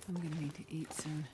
I'm gonna need to eat soon.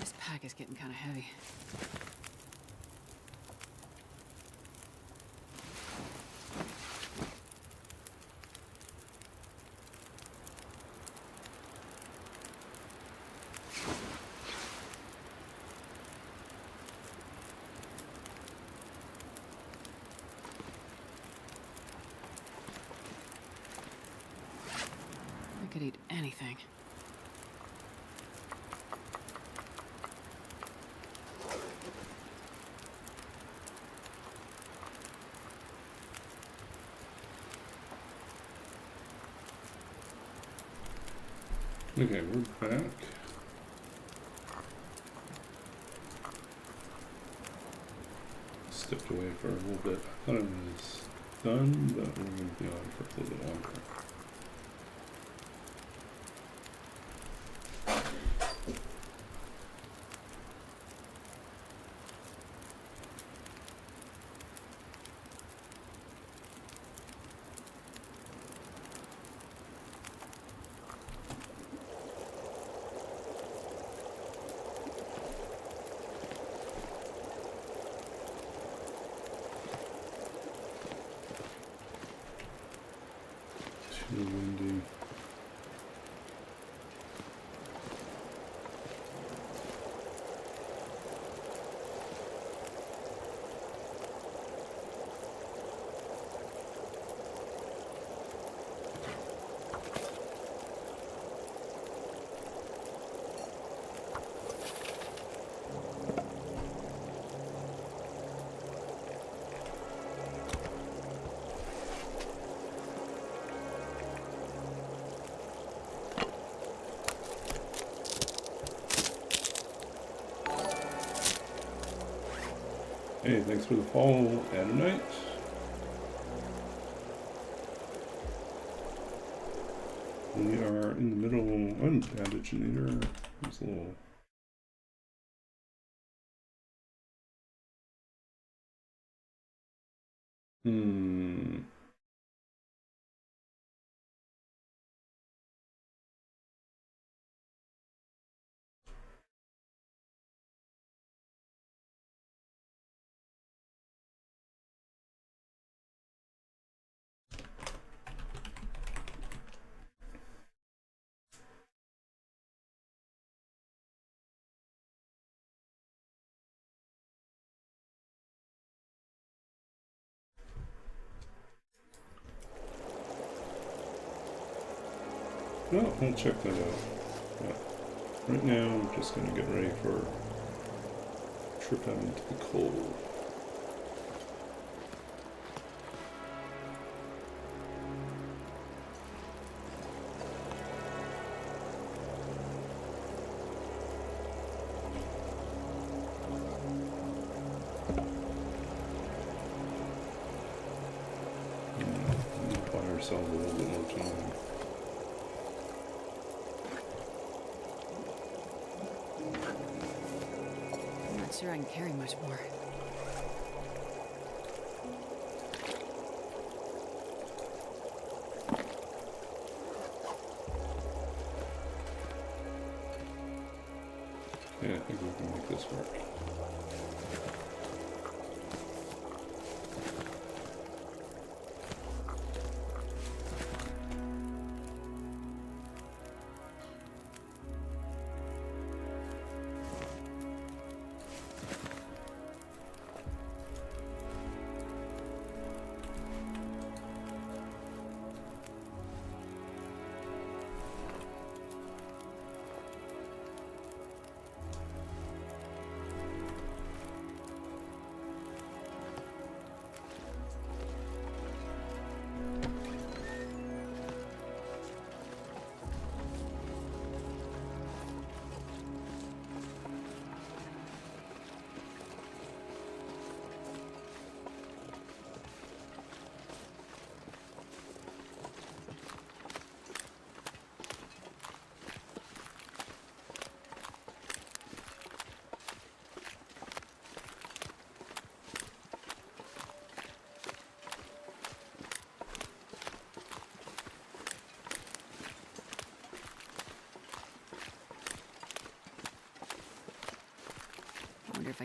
This pack is getting kind of heavy. I could eat anything. Okay, we're back. Stepped away for a little bit. I thought I was done, but we're going to be on for a little bit longer. Too windy. Hey, thanks for the follow, Adonite. We are in the middle. I'm bandage leader. There's a little. No, I'll check that out. Yeah. Right now, I'm just going to get ready for a trip out into the cold. Buy ourselves a little bit more time. I'm not sure I can carry much more. Yeah, I think we can make this work.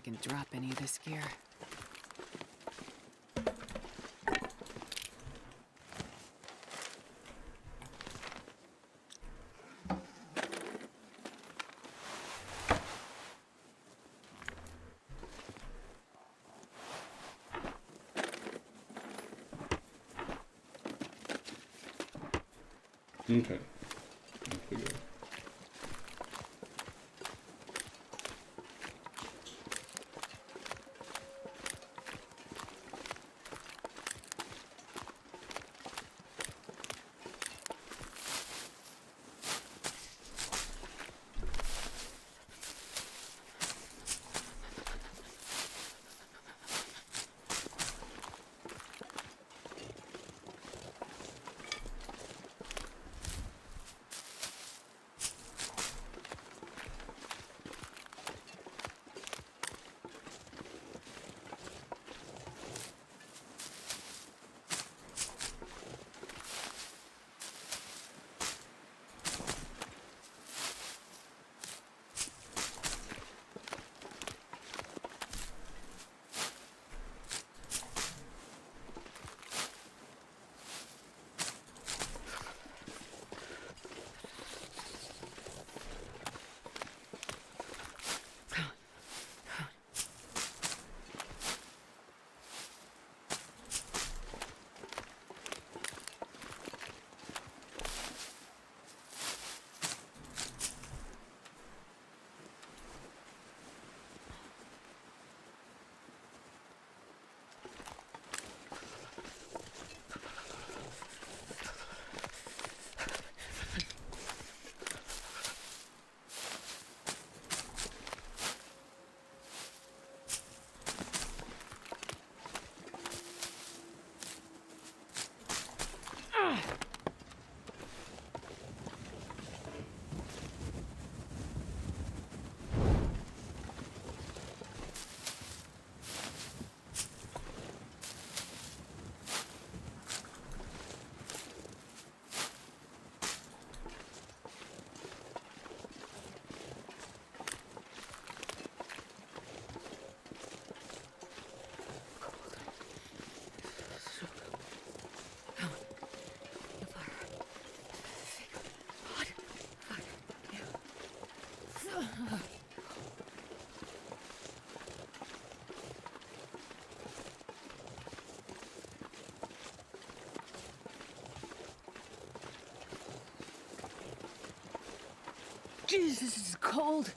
can drop any of this gear. Okay. Off we go. Jesus, this is cold.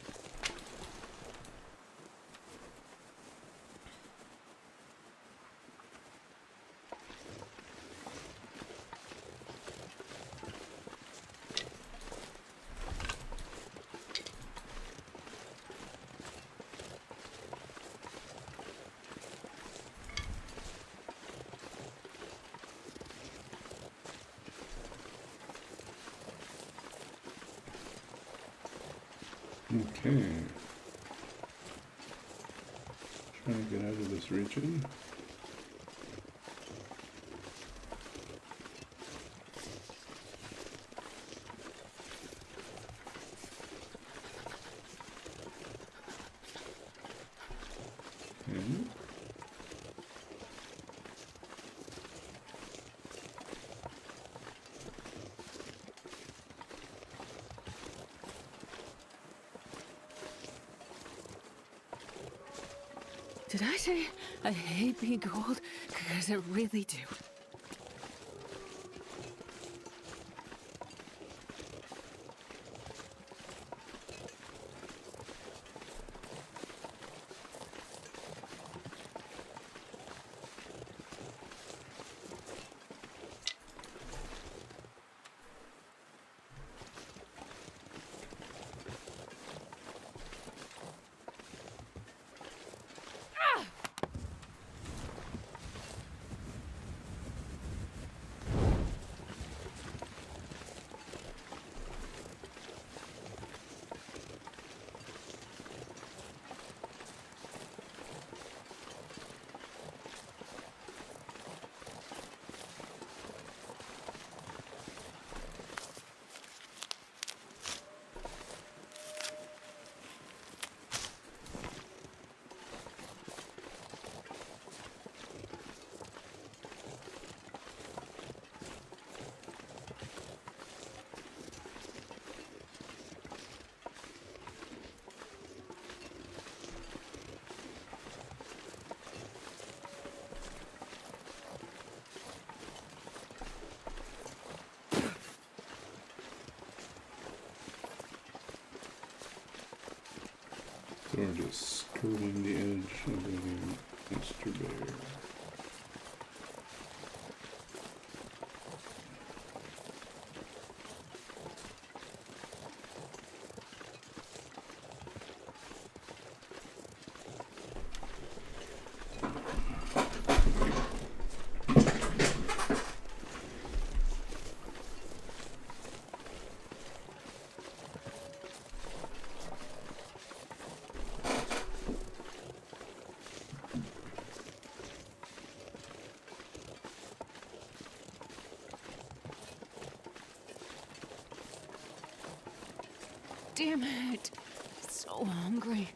Okay. Trying to get out of this region. And Did I say I hate being cold? Because I really do. So we're just skirting the edge of the Mr. Bear. Damn it. So hungry.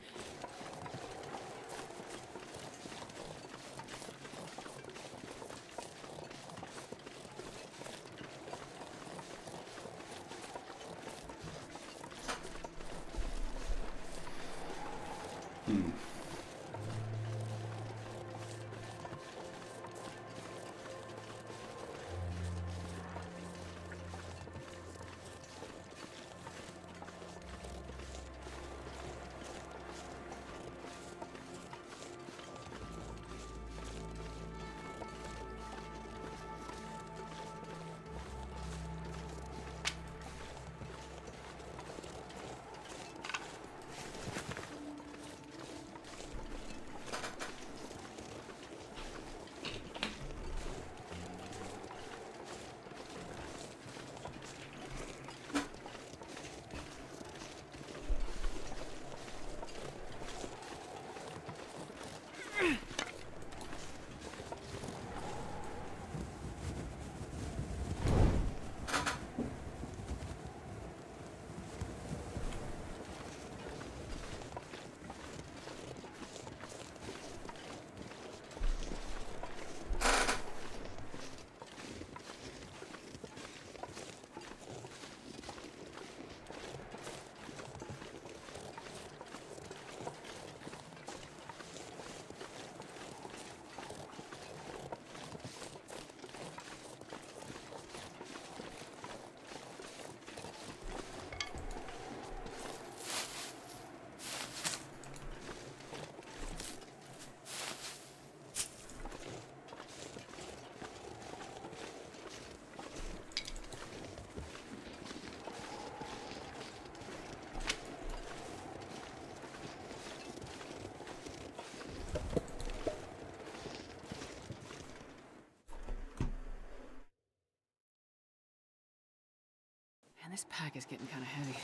Man, this pack is getting kind of heavy.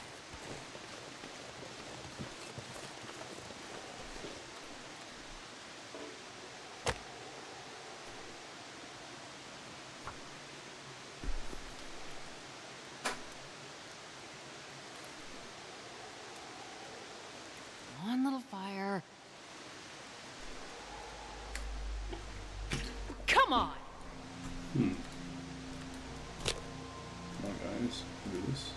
Come on, little fire. Come on! Come on, guys. Do this.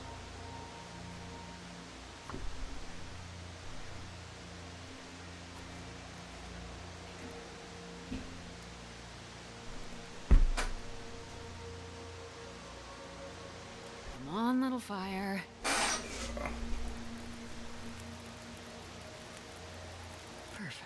Come on, little fire. Perfect.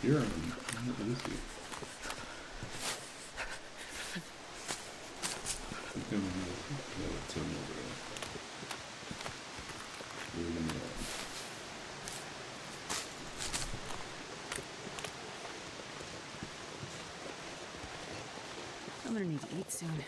You're in. Where is he? He's gonna be. No, it's him over there. Leave him alone. I'm gonna need to eat soon.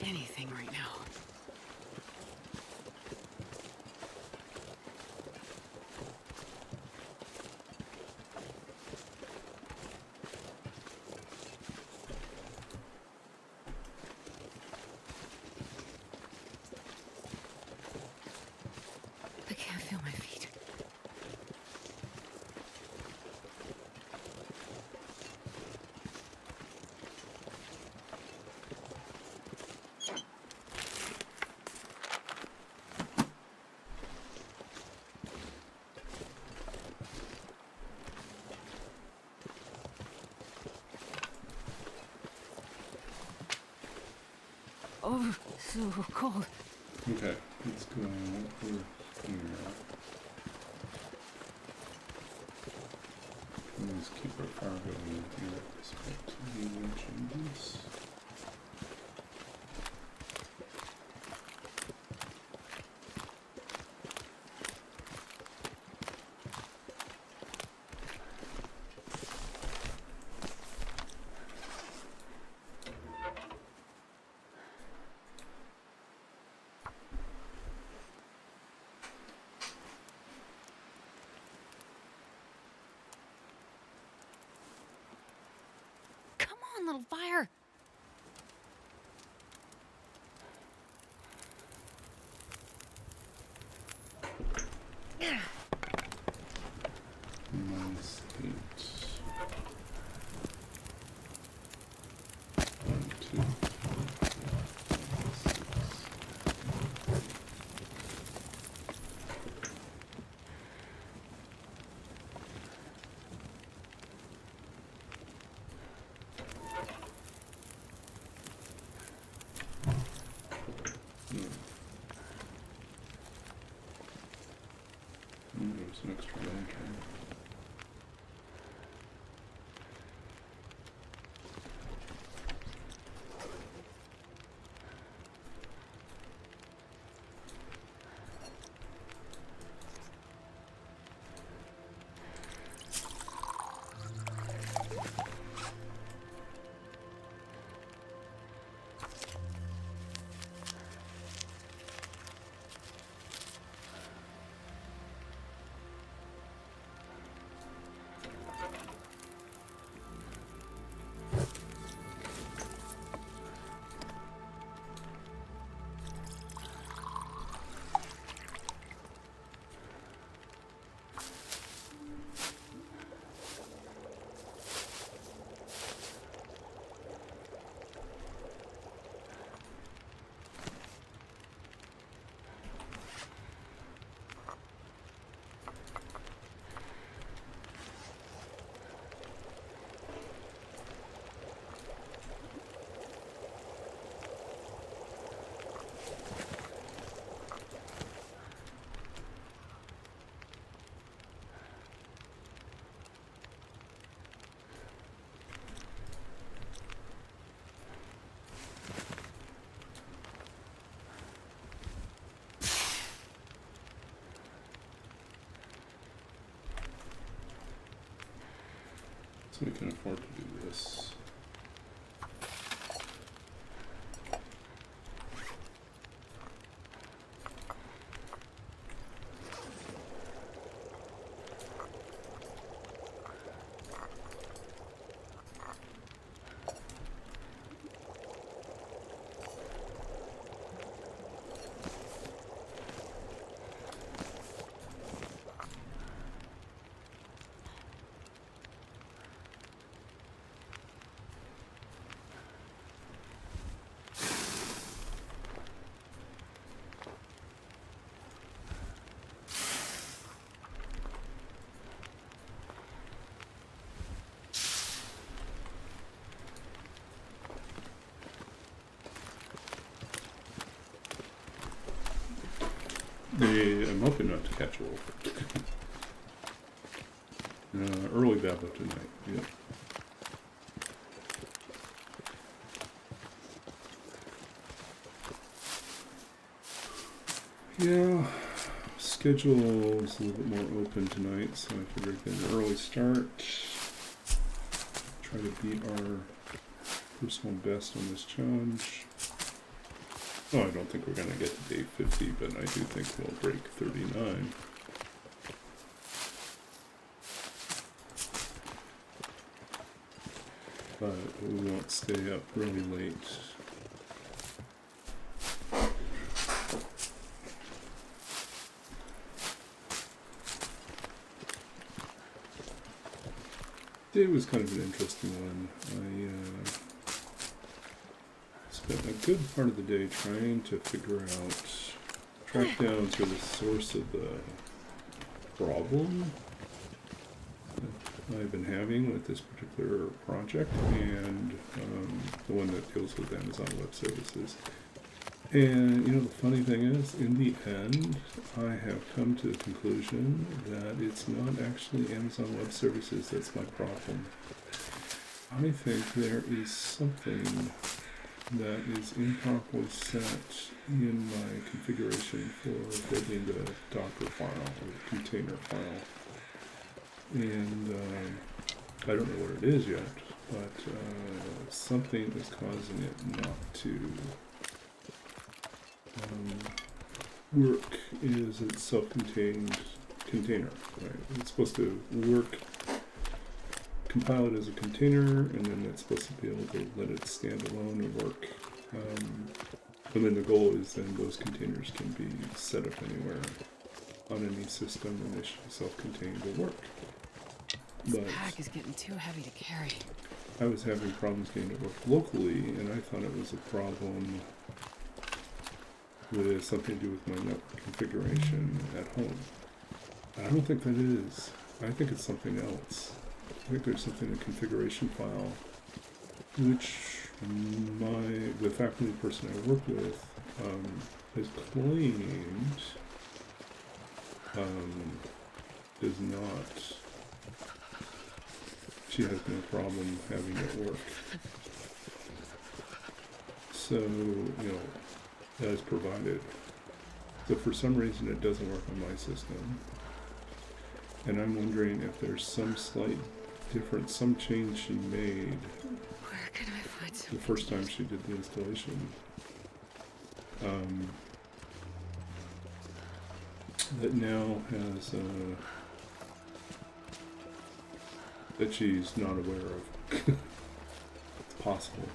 Anything right now. I can't feel my feet. Oh, so cold. Okay, let's go over here. Let's keep our fire going here at this point. Any changes? Little fire. Minus 8. 1, 2, 6. So we can afford to do this. I'm hoping not to catch a wolf. Early baba tonight, yep. Yeah, schedule's a little bit more open tonight, so I figured get an early start. Try to beat our personal best on this challenge. Oh, I don't think we're going to get to day 50, but I do think we'll break 39. But we won't stay up really late. Today was kind of an interesting one. I spent a good part of the day trying to figure out, track down sort of the source of the problem that I've been having with this particular project, and the one that deals with Amazon Web Services. And you know, the funny thing is, in the end, I have come to the conclusion that it's not actually Amazon Web Services that's my problem. I think there is something that is improperly set in my configuration for building the Docker file or the container file. And I don't know what it is yet, but something is causing it not to work as a self-contained container, right? It's supposed to work, compile it as a container, and then it's supposed to be able to let it stand alone and work. And then the goal is then those containers can be set up anywhere on any system, and they should be self-contained to work. This pack is getting too heavy to carry. I was having problems getting it to work locally, and I thought it was a problem with something to do with my network configuration at home. I don't think that is. I think it's something else. I think there's something in the configuration file which the faculty person I work with has claimed does not. She has no problem having it work. So, you know, as provided. So for some reason it doesn't work on my system. And I'm wondering if there's some slight difference, some change she made Where can I find some? the first time she did the installation. That now has that she's not aware of. It's possible.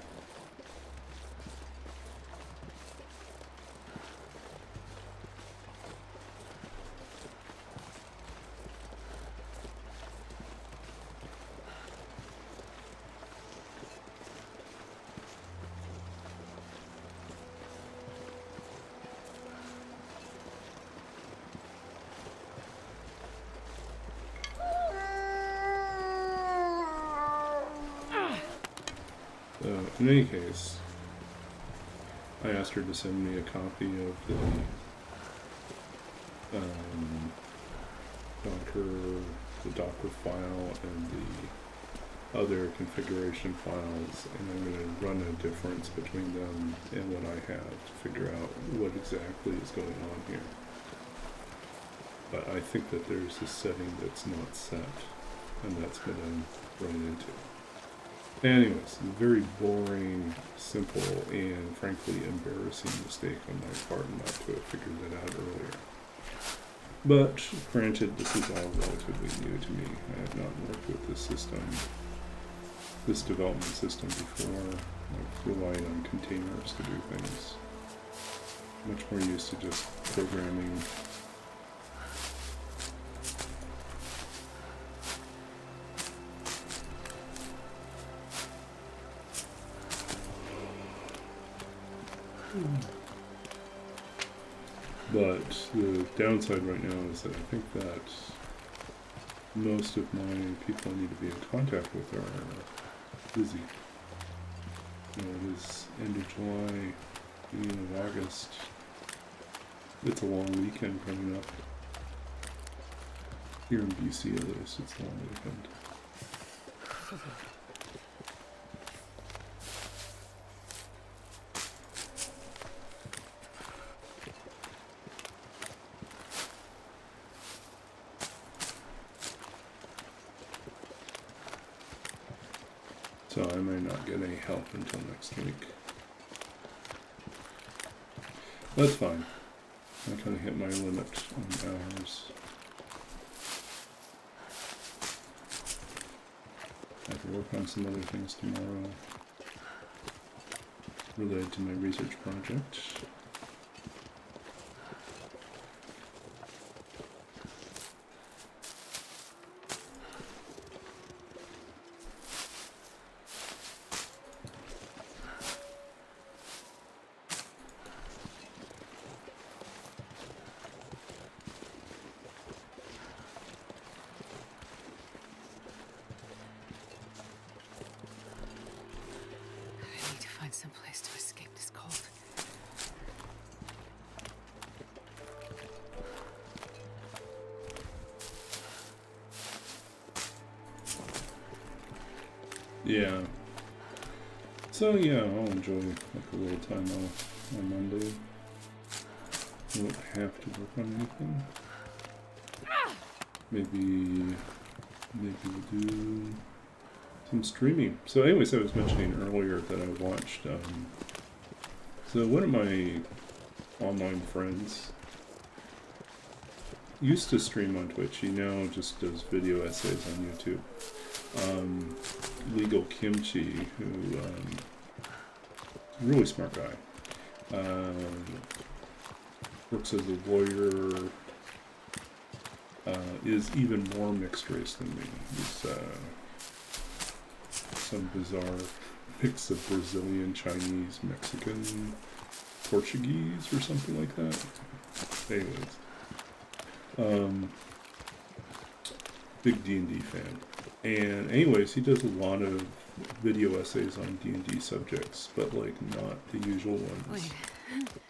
In any case, I asked her to send me a copy of the Docker file and the other configuration files, and I'm going to run a difference between them and what I have to figure out what exactly is going on here. But I think that there's a setting that's not set. and that's what I'm running into. Anyways, very boring, simple, and frankly embarrassing mistake on my part not to have figured that out earlier. But granted, this is all relatively new to me. I have not worked with this system, this development system before. I've relied on containers to do things. Much more used to just programming. But the downside right now is that I think that most of my people I need to be in contact with are busy. You know, it is end of July, beginning of August. It's a long weekend coming up. Here in BC at least, it's a long weekend. So I may not get any help until next week. That's fine. I kind of hit my limit on hours. I have to work on some other things tomorrow related to my research project. Some place to escape this cold. Yeah. So yeah, I'll enjoy like a little time off on Monday. I won't have to work on anything. Maybe we'll do some streaming. So anyways, I was mentioning earlier that I watched, so one of my online friends used to stream on Twitch. He now just does video essays on YouTube. Legal Kimchi, who, really smart guy, works as a lawyer, is even more mixed race than me. He's, some bizarre mix of Brazilian, Chinese, Mexican, Portuguese, or something like that. Anyways, big D&D fan. And anyways, he does a lot of video essays on D&D subjects, but like not the usual ones.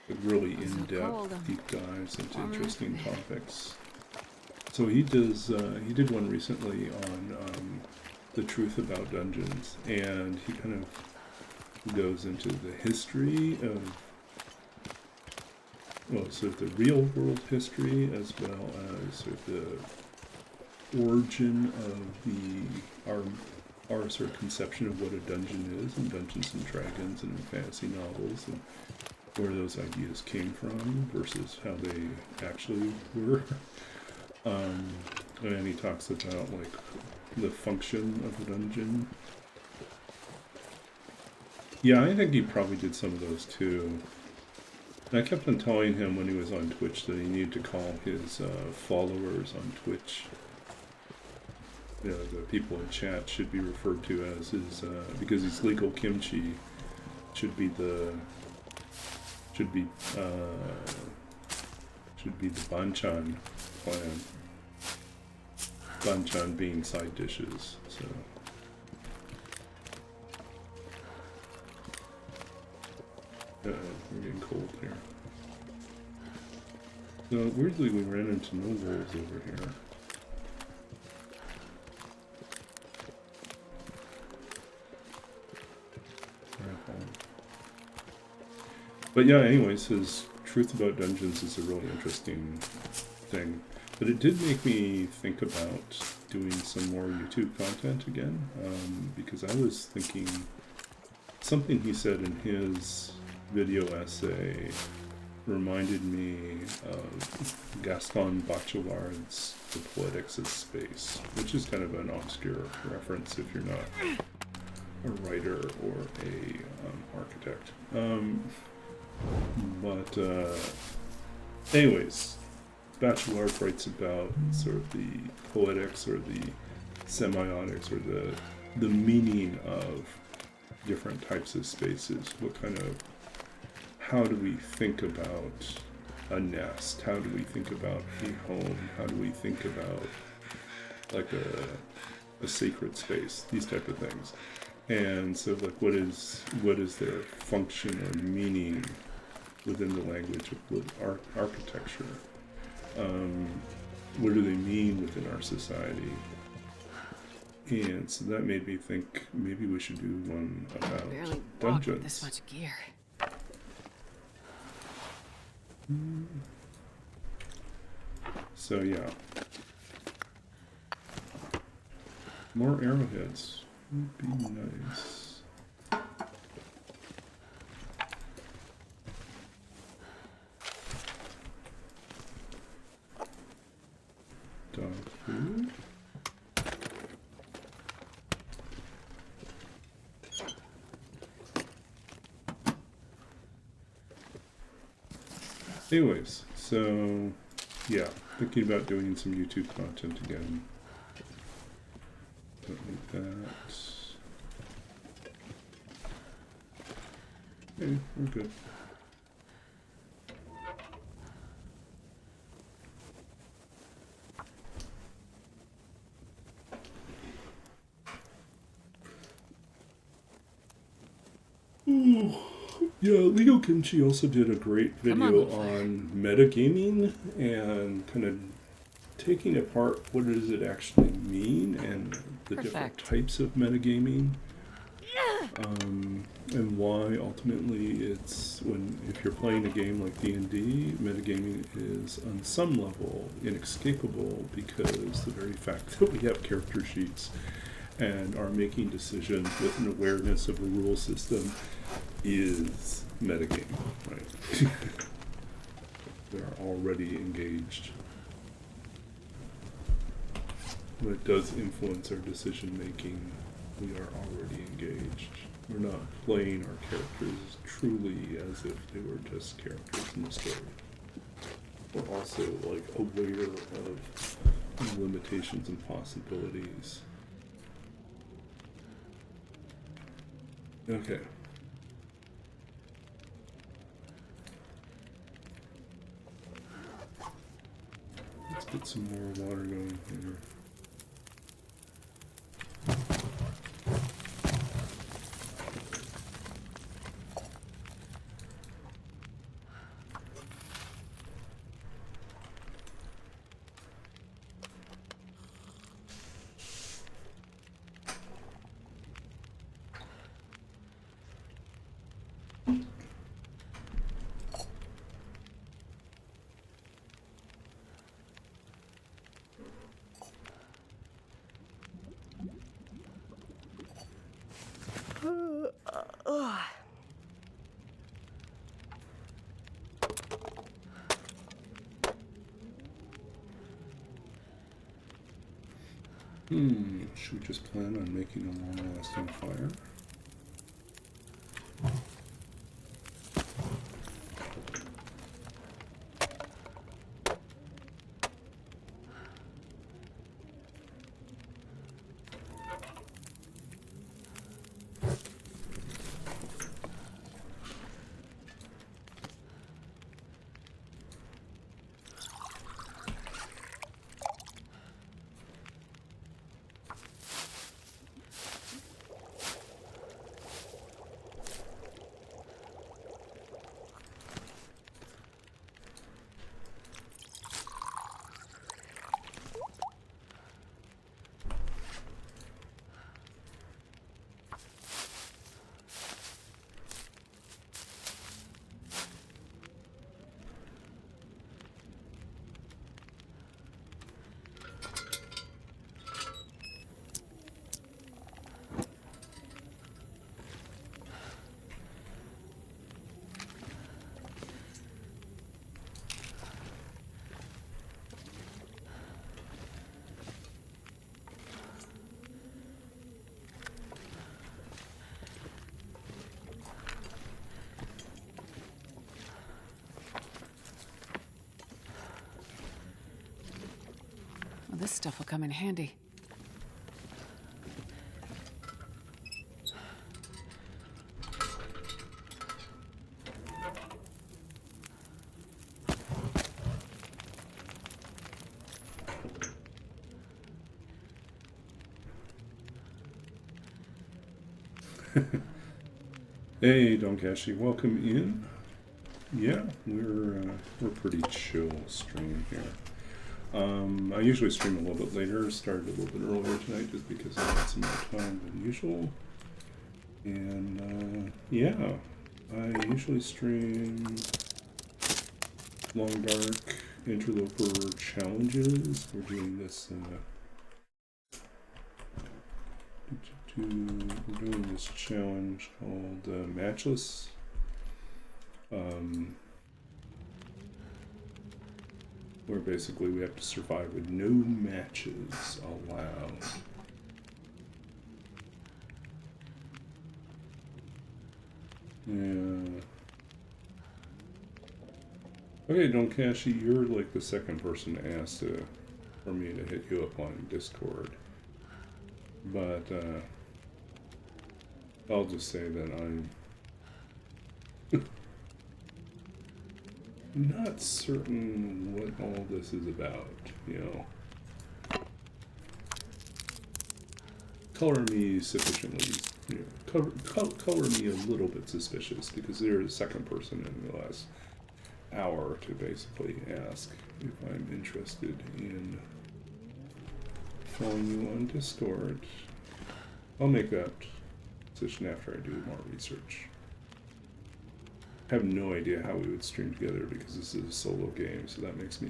Like really in-depth, deep dives into interesting topics. So he did one recently on the truth about dungeons, and he kind of goes into the history of, well, sort of the real world history, as well as sort of the origin of our sort of conception of what a dungeon is in Dungeons and Dragons and in fantasy novels, and where those ideas came from versus how they actually were. And he talks about like the function of a dungeon. Yeah, I think he probably did some of those too. And I kept on telling him when he was on Twitch that he needed to call his followers on Twitch, you know, the people in chat should be referred to as his, because he's Legal Kimchi, should be the Banchan clan. Banchan being side dishes, so. We're getting cold here. So weirdly we ran into no wolves over here. But yeah, anyways, his truth about dungeons is a really interesting thing. But it did make me think about doing some more YouTube content again, because I was thinking something he said in his video essay reminded me of Gaston Bachelard's The Poetics of Space, which is kind of an obscure reference if you're not a writer or a architect. Anyways, Bachelard writes about sort of the poetics or the semiotics or the meaning of different types of spaces. How do we think about a nest? How do we think about a home? How do we think about like a sacred space? These type of things. And so like what is their function or meaning within the language of architecture? What do they mean within our society? And so that made me think maybe we should do one about Barely walked dungeons. with this much gear. So yeah, more arrowheads would be nice. Dog food. Anyways, so yeah, thinking about doing some YouTube content again. Don't need that. Okay, we're good. Ooh. Yeah, Leo Kimchi also did a great video on metagaming and kind of taking apart what does it actually mean and the different types of metagaming, and why ultimately it's if you're playing a game like D&D, metagaming is on some level inescapable because the very fact that we have character sheets and are making decisions with an awareness of a rule system is metagaming, right? They're already engaged. When it does influence our decision making, we are already engaged. We're not playing our characters truly as if they were just characters in the story. We're also like aware of limitations and possibilities. Okay. Let's get some more water going here. Should we just plan on making a long-lasting fire? this stuff will come in handy. Hey, Donkashi, welcome in. Yeah, we're pretty chill stream here. I usually stream a little bit later. Started a little bit earlier tonight just because I had some more time than usual. And yeah, I usually stream Long Dark Interloper challenges. We're doing this. We're doing this challenge called Matchless. Where basically we have to survive with no matches allowed. Yeah. Okay, Donkashi, you're like the second person to ask for me to hit you up on Discord. But I'll just say that I'm not certain what all this is about, you know. Color me sufficiently, you know, color me a little bit suspicious, because they're the second person in the last hour to basically ask if I'm interested in following you on Discord. I'll make that decision after I do more research. I have no idea how we would stream together because this is a solo game, so that makes me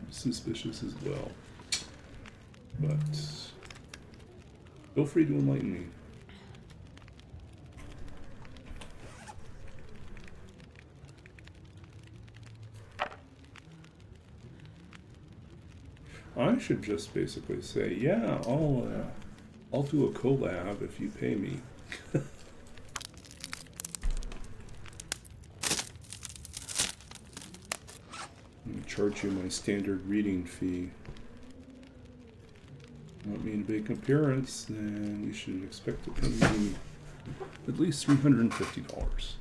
suspicious as well. But feel free to enlighten me. I should just basically say, yeah, I'll do a collab if you pay me. Charge you my standard reading fee. Want me to make an appearance, then you should expect to pay me at least $350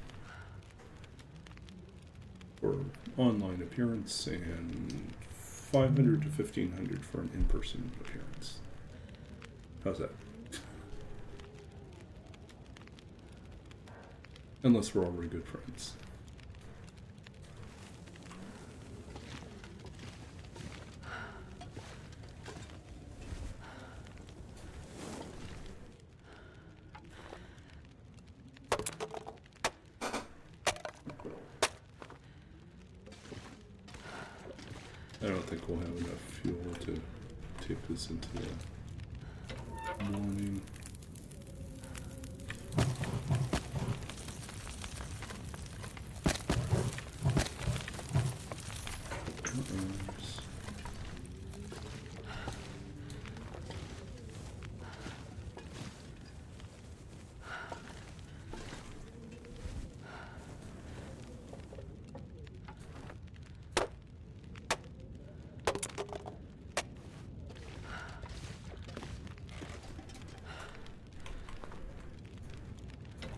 for online appearance and $500 to $1,500 for an in-person appearance. How's that? Unless we're already good friends. I don't think we'll have enough fuel to take this into the morning.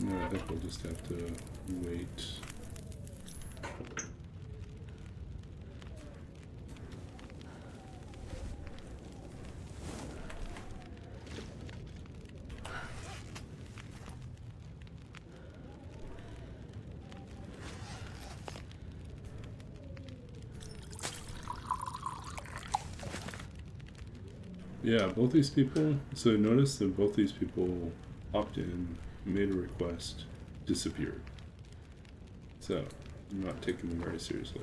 No, I think we'll just have to wait. Yeah, both these people, so notice that both these people opt in, made a request, disappeared. So, I'm not taking them very seriously.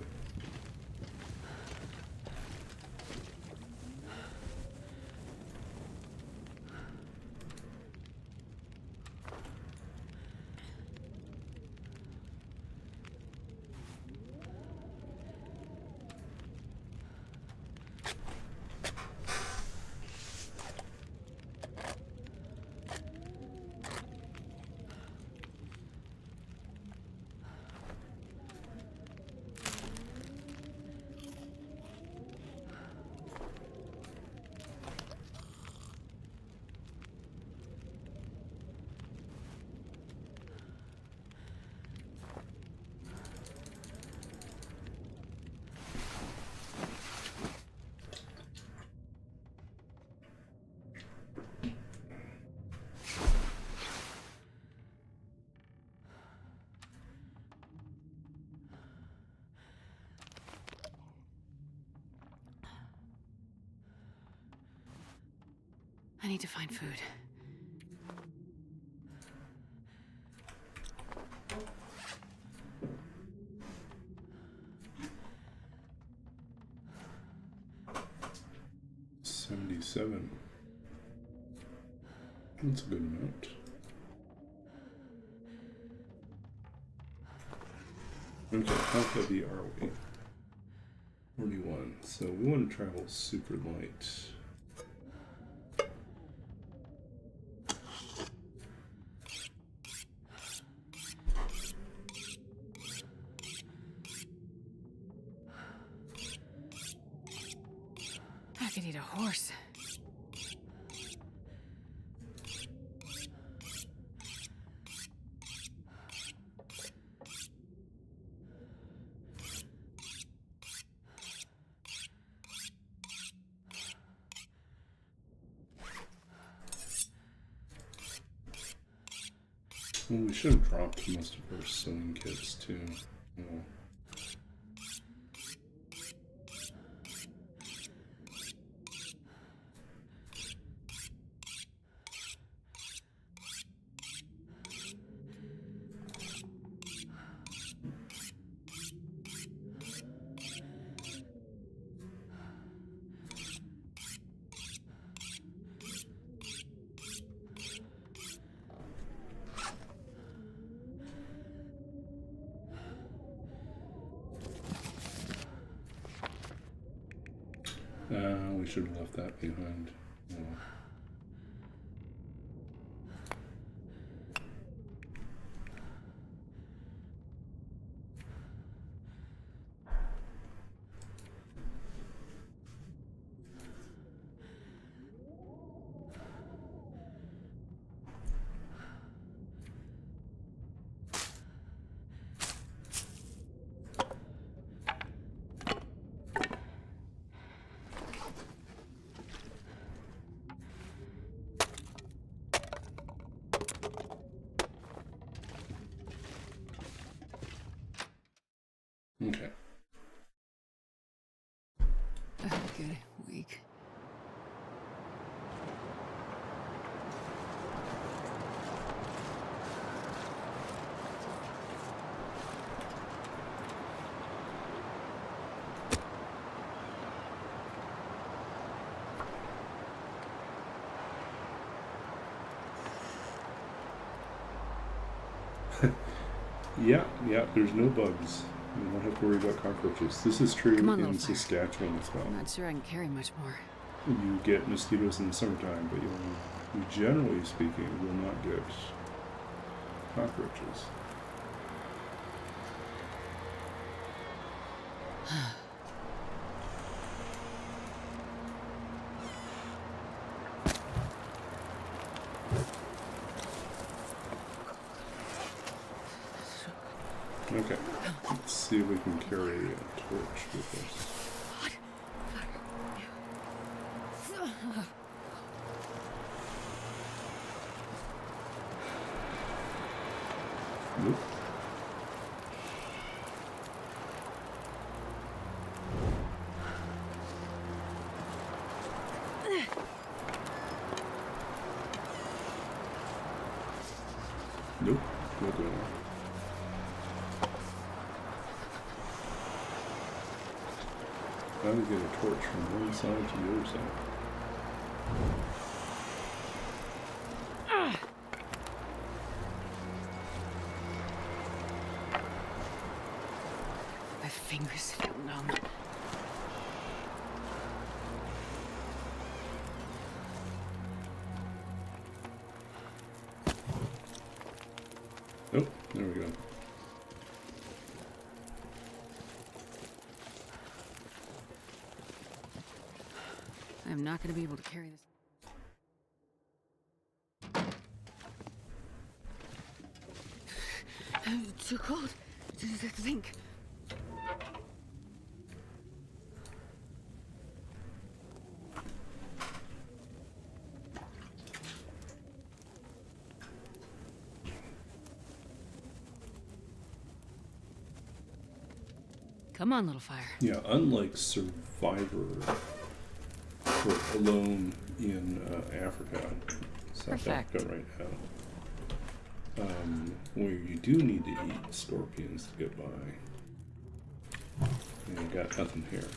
need to find food. $77. That's a good amount. Okay, how heavy are we? 41. So we want to travel super light. I could eat a horse. Well, we should have dropped most of our sewing kits too. Oh. We should have left that behind. Oh. Okay. Good week. Yeah, there's no bugs. You don't have to worry about cockroaches. This is true in Saskatchewan as well. I'm not sure I can carry much more. You get mosquitoes in the summertime, but you generally speaking will not get cockroaches. Okay, let's see if we can carry a torch with us. Nope. Nope, not doing that. How do we get a torch from one side to the other side? My fingers feel numb. Oh, there we go. I'm not going to be able to carry this. Too cold to think. Come on, little fire. Yeah, unlike Survivor, we're alone in Africa, South Perfect. Africa right now, where you do need to eat scorpions to get by. And you got nothing here.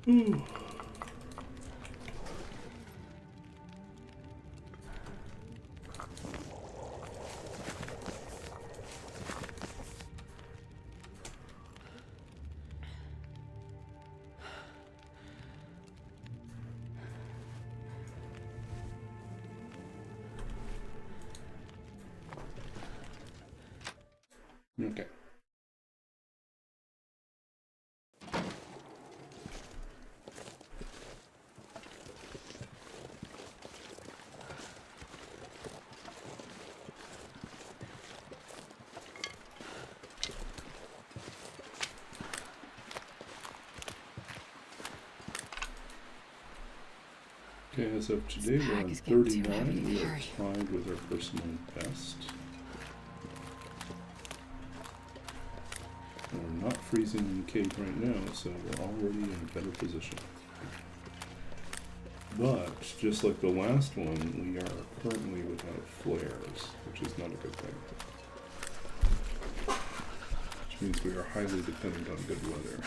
Ooh. Okay. Okay, as of today, we're on 39. We are tied with our personal best. We're not freezing in the cave right now, so we're already in a better position. But, just like the last one, we are currently without flares, which is not a good thing. Which means we are highly dependent on good weather.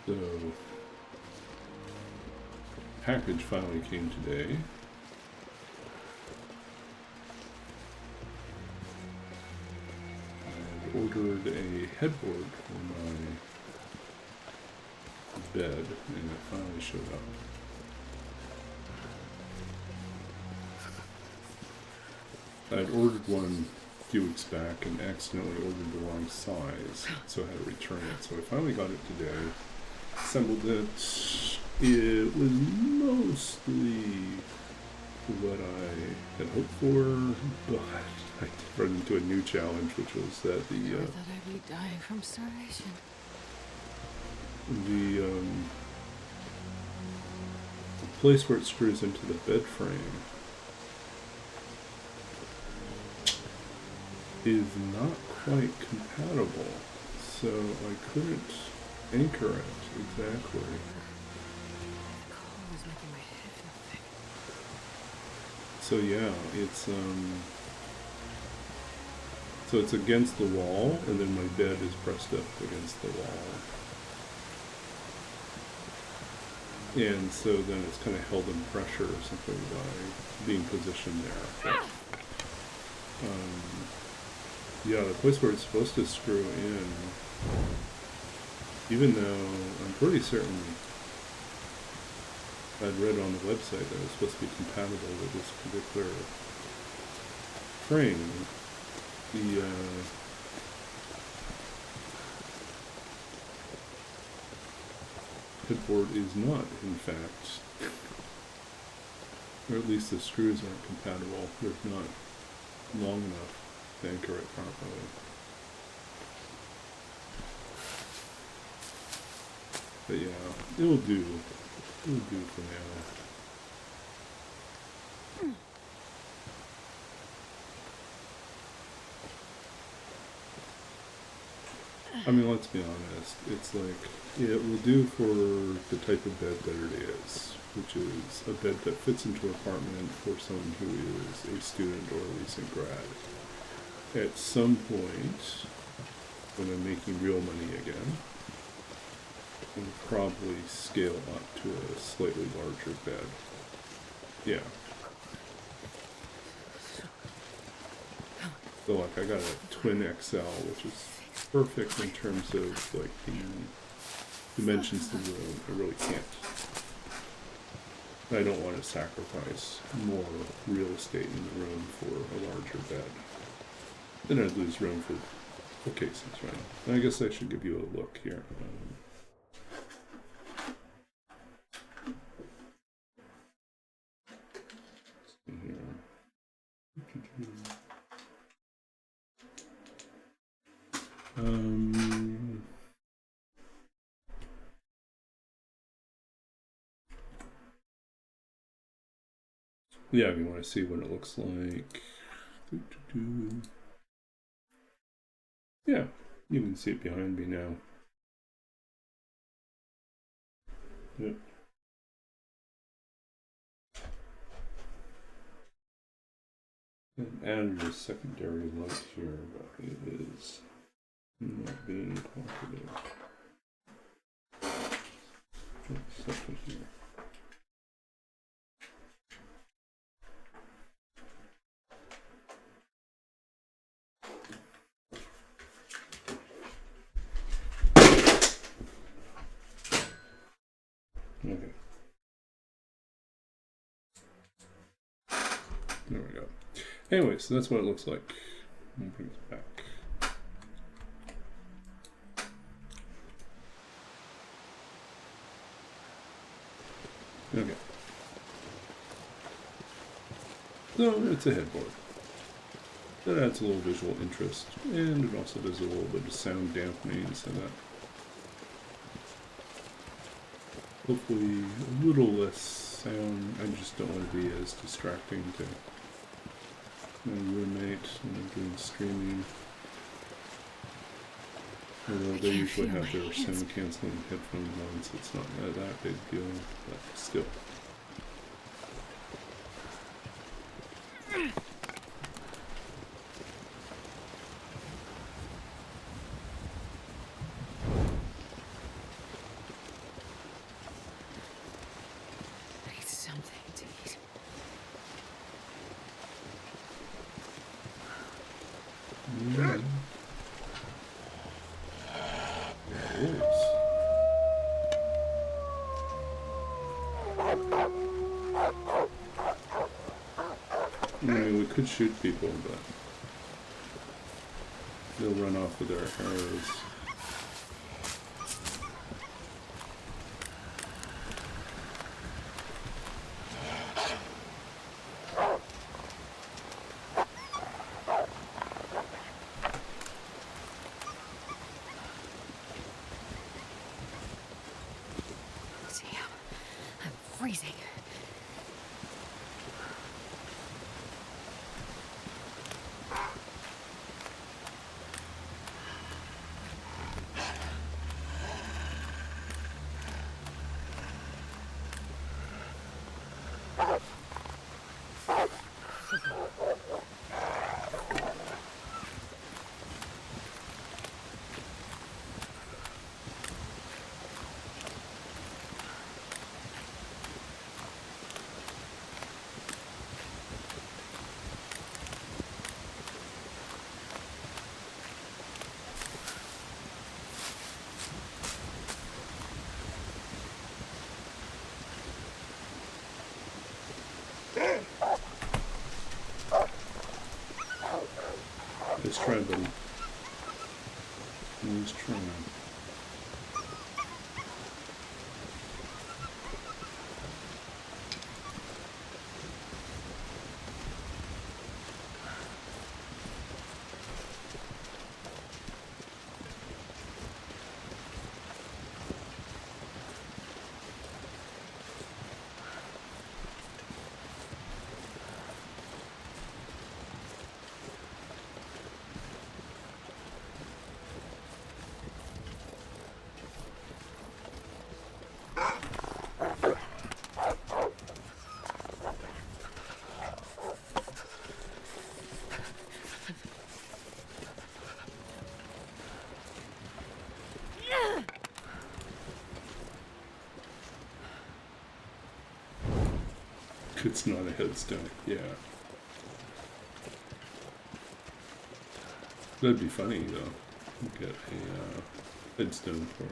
So, package finally came today. I ordered a headboard for my bed, and it finally showed up. I'd ordered one a few weeks back and accidentally ordered the wrong size, so I had to return it. So I finally got it today. Assembled it. It was mostly what I had hoped for, but I did run into a new challenge, which was that I thought I'd be dying from starvation. the place where it screws into the bed frame is not quite compatible, so I couldn't anchor it exactly. The cold was making my head feel thick. So yeah, it's against the wall, and then my bed is pressed up against the wall. And so then it's kind of held in pressure or something by being positioned there. But, yeah, the place where it's supposed to screw in, even though I'm pretty certain I'd read on the website that it was supposed to be compatible with this particular frame, the headboard is not, in fact, or at least the screws aren't compatible. They're not long enough to anchor it properly. But yeah, it'll do. It'll do for now. I mean, let's be honest. It's like, it will do for the type of bed that it is, which is a bed that fits into an apartment for someone who is a student or a recent grad. At some point, when I'm making real money again, I'll probably scale up to a slightly larger bed. Yeah. So like, I got a twin XL, which is perfect in terms of like the dimensions of the room. I really can't I don't want to sacrifice more real estate in the room for a larger bed. Then I'd lose room for bookcases, right? And I guess I should give you a look here. Yeah, if you want to see what it looks like. Yeah, you can see it behind me now. Yep. And added a secondary light here, but it is not being cooperative. Just a second here. Okay. There we go. Anyway, so that's what it looks like. I'll bring this back. Okay. So it's a headboard. That adds a little visual interest, and it also does a little bit of sound dampening, so that hopefully a little less sound. I just don't want to be as distracting to my roommate when I'm doing streaming. Although they usually have their sound canceling headphones on, so it's not that big deal, but still. Could shoot people, but they'll run off with their arrows. Damn, I'm freezing. Let's try, buddy. Let's try. It's not a headstone, yeah. That'd be funny though. Get a headstone for a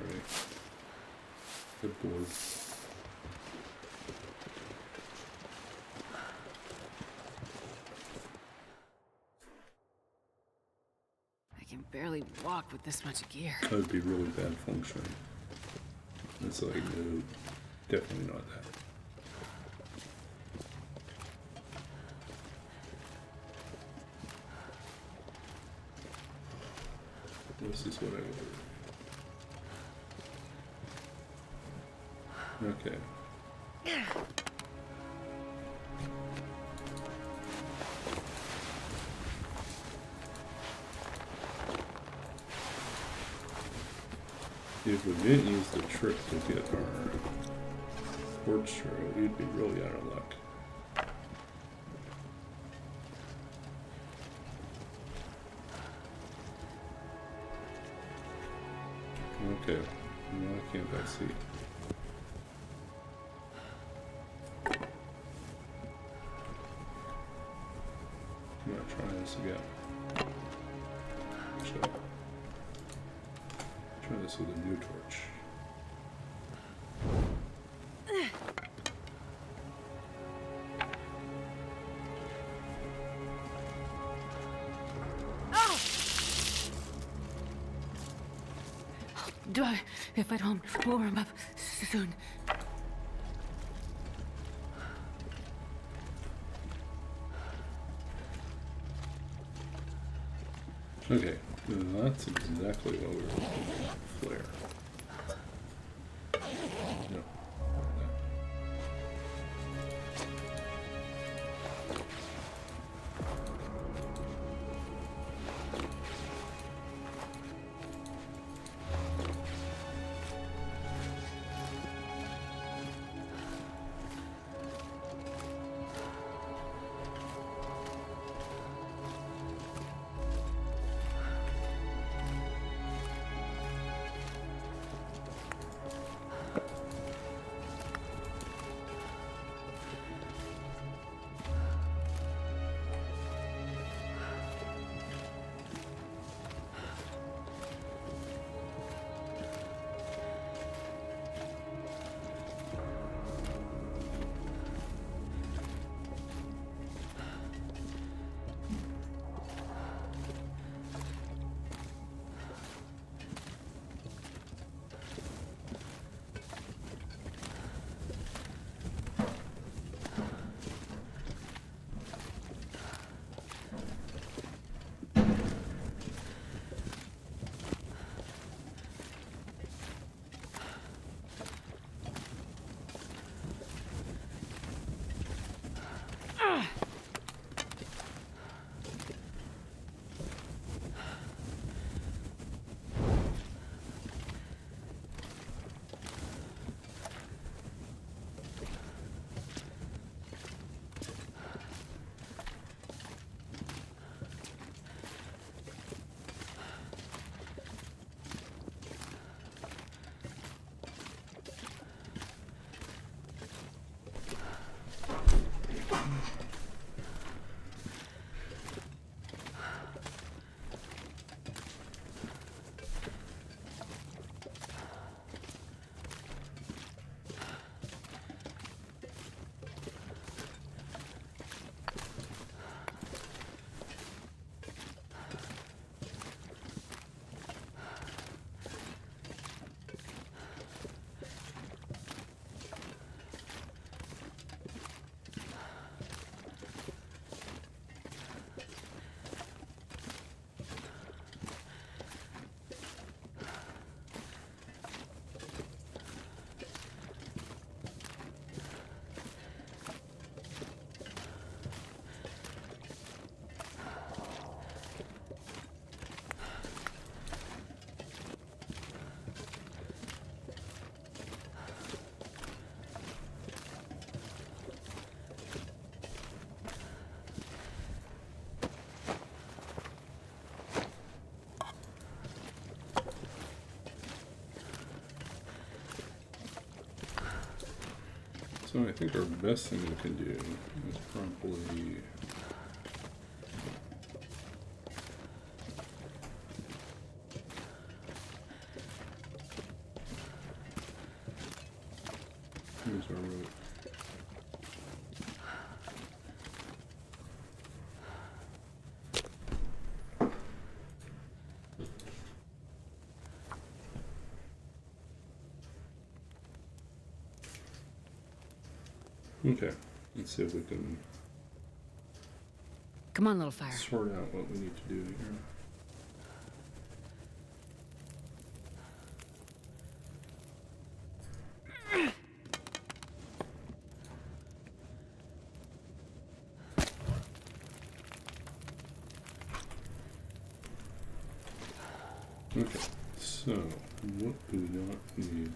headboard. barely walk with this much gear. That would be really bad function. It's like, no, definitely not that. This is what I ordered. Okay. If we didn't use the trick to get our torch through, we'd be really out of luck. Okay, why can't I see? I'm gonna try this again. Actually, try this with a new torch. If I don't warm up soon. Okay, that's exactly what we were looking for. Flare. No. So I think our best thing we can do is probably use our rope. Okay, let's see if we can Come on, little fire. sort out what we need to do here. Okay, so what do we not need?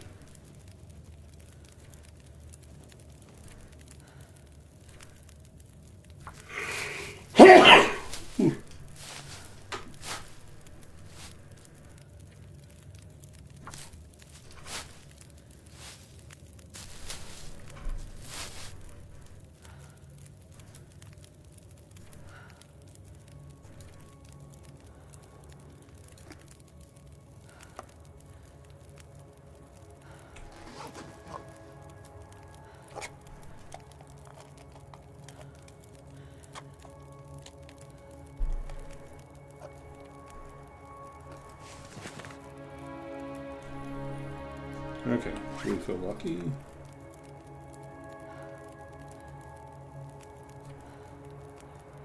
Okay, do we feel lucky?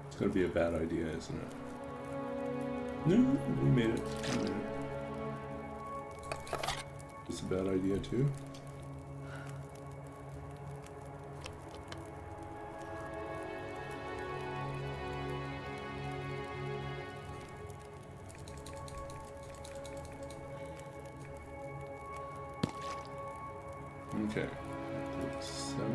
It's gonna be a bad idea, isn't it? No, we made it. We made it. It's a bad idea too. Okay, 7.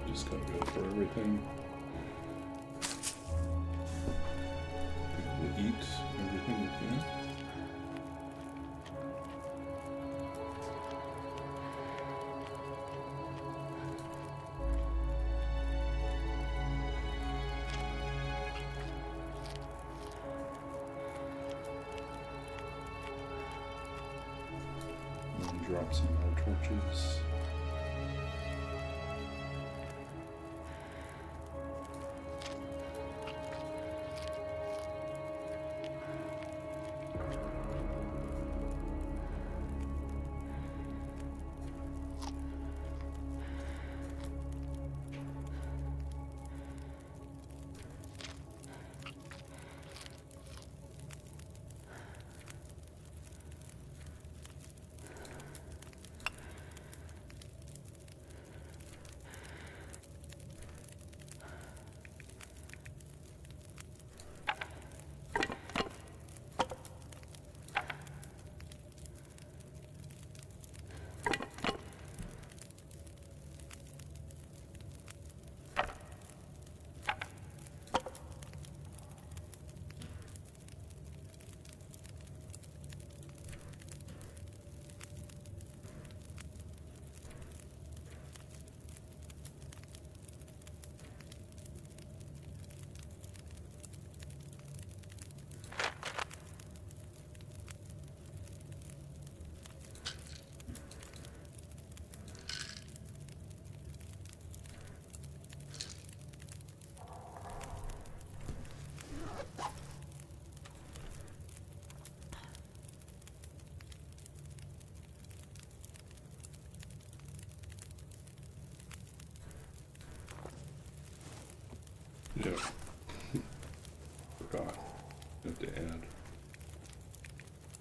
Just gotta go for everything. We'll eat everything we can. And drop some more torches. Yeah. Forgot. Have to add.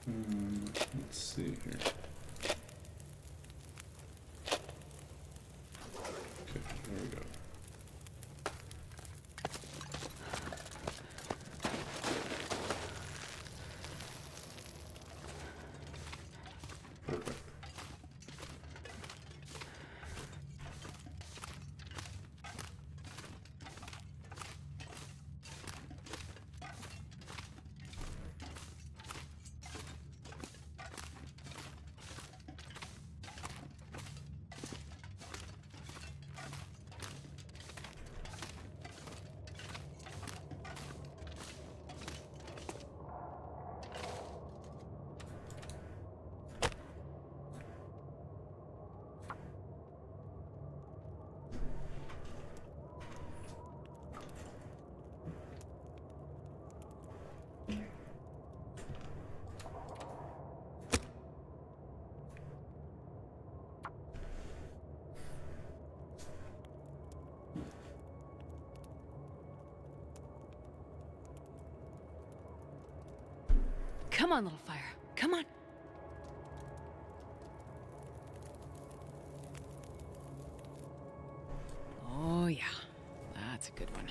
Let's see here. Okay, there we go. Perfect. Come on, little fire. Come on. Oh, yeah. That's a good one.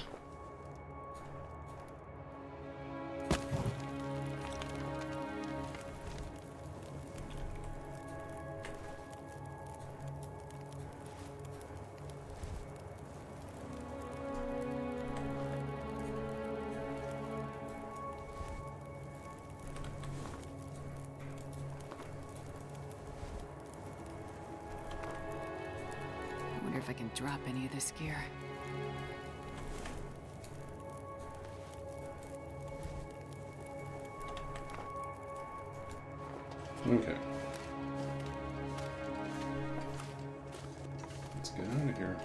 I wonder if I can drop any of this gear. Okay. Let's get out of here.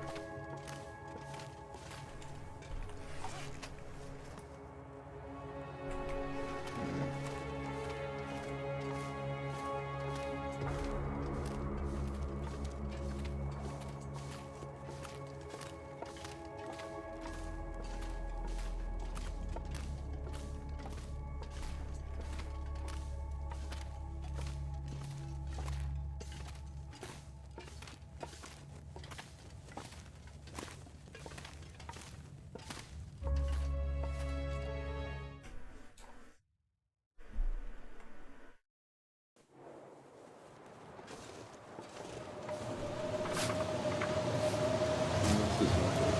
This is not good.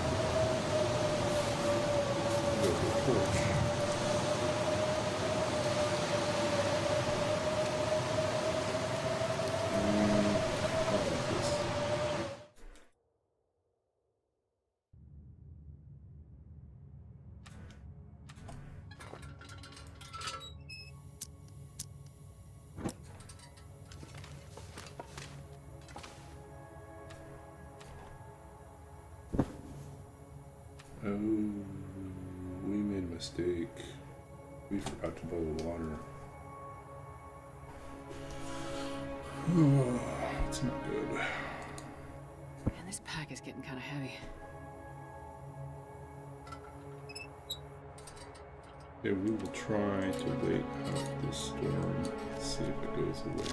Go to the torch. I'll like this. Oh, we made a mistake. We forgot to boil water. Oh, it's not good. Man, this pack is getting kind of heavy. Okay, we will try to wait out this storm, see if it goes away.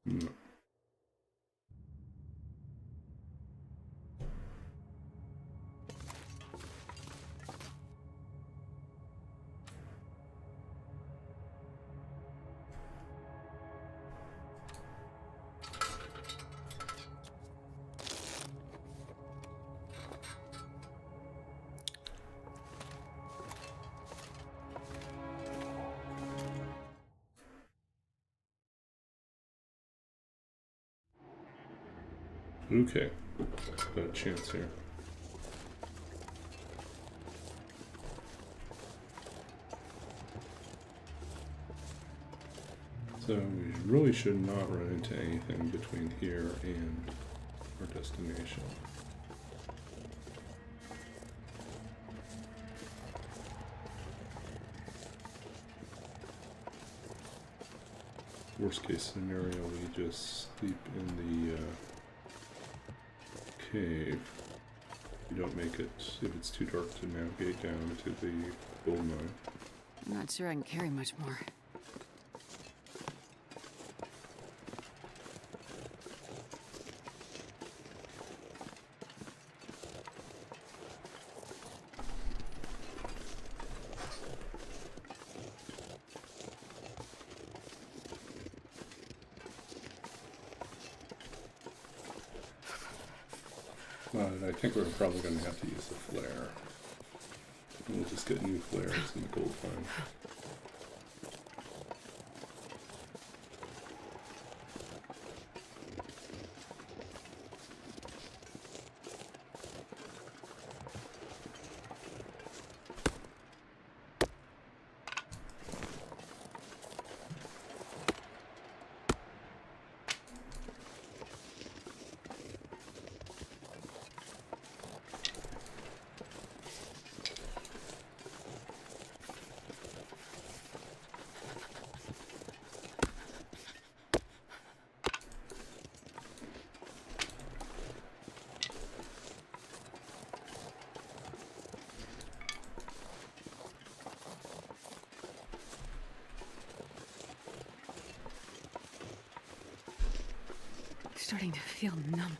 No. Okay, got a chance here. So we really should not run into anything between here and our destination. Worst case scenario, we just sleep in the cave. We don't make it if it's too dark to navigate down to the gold mine. I'm not sure I can carry much more. But I think we're probably going to have to use the flare. We'll just get new flares in the gold mine. starting to feel numb.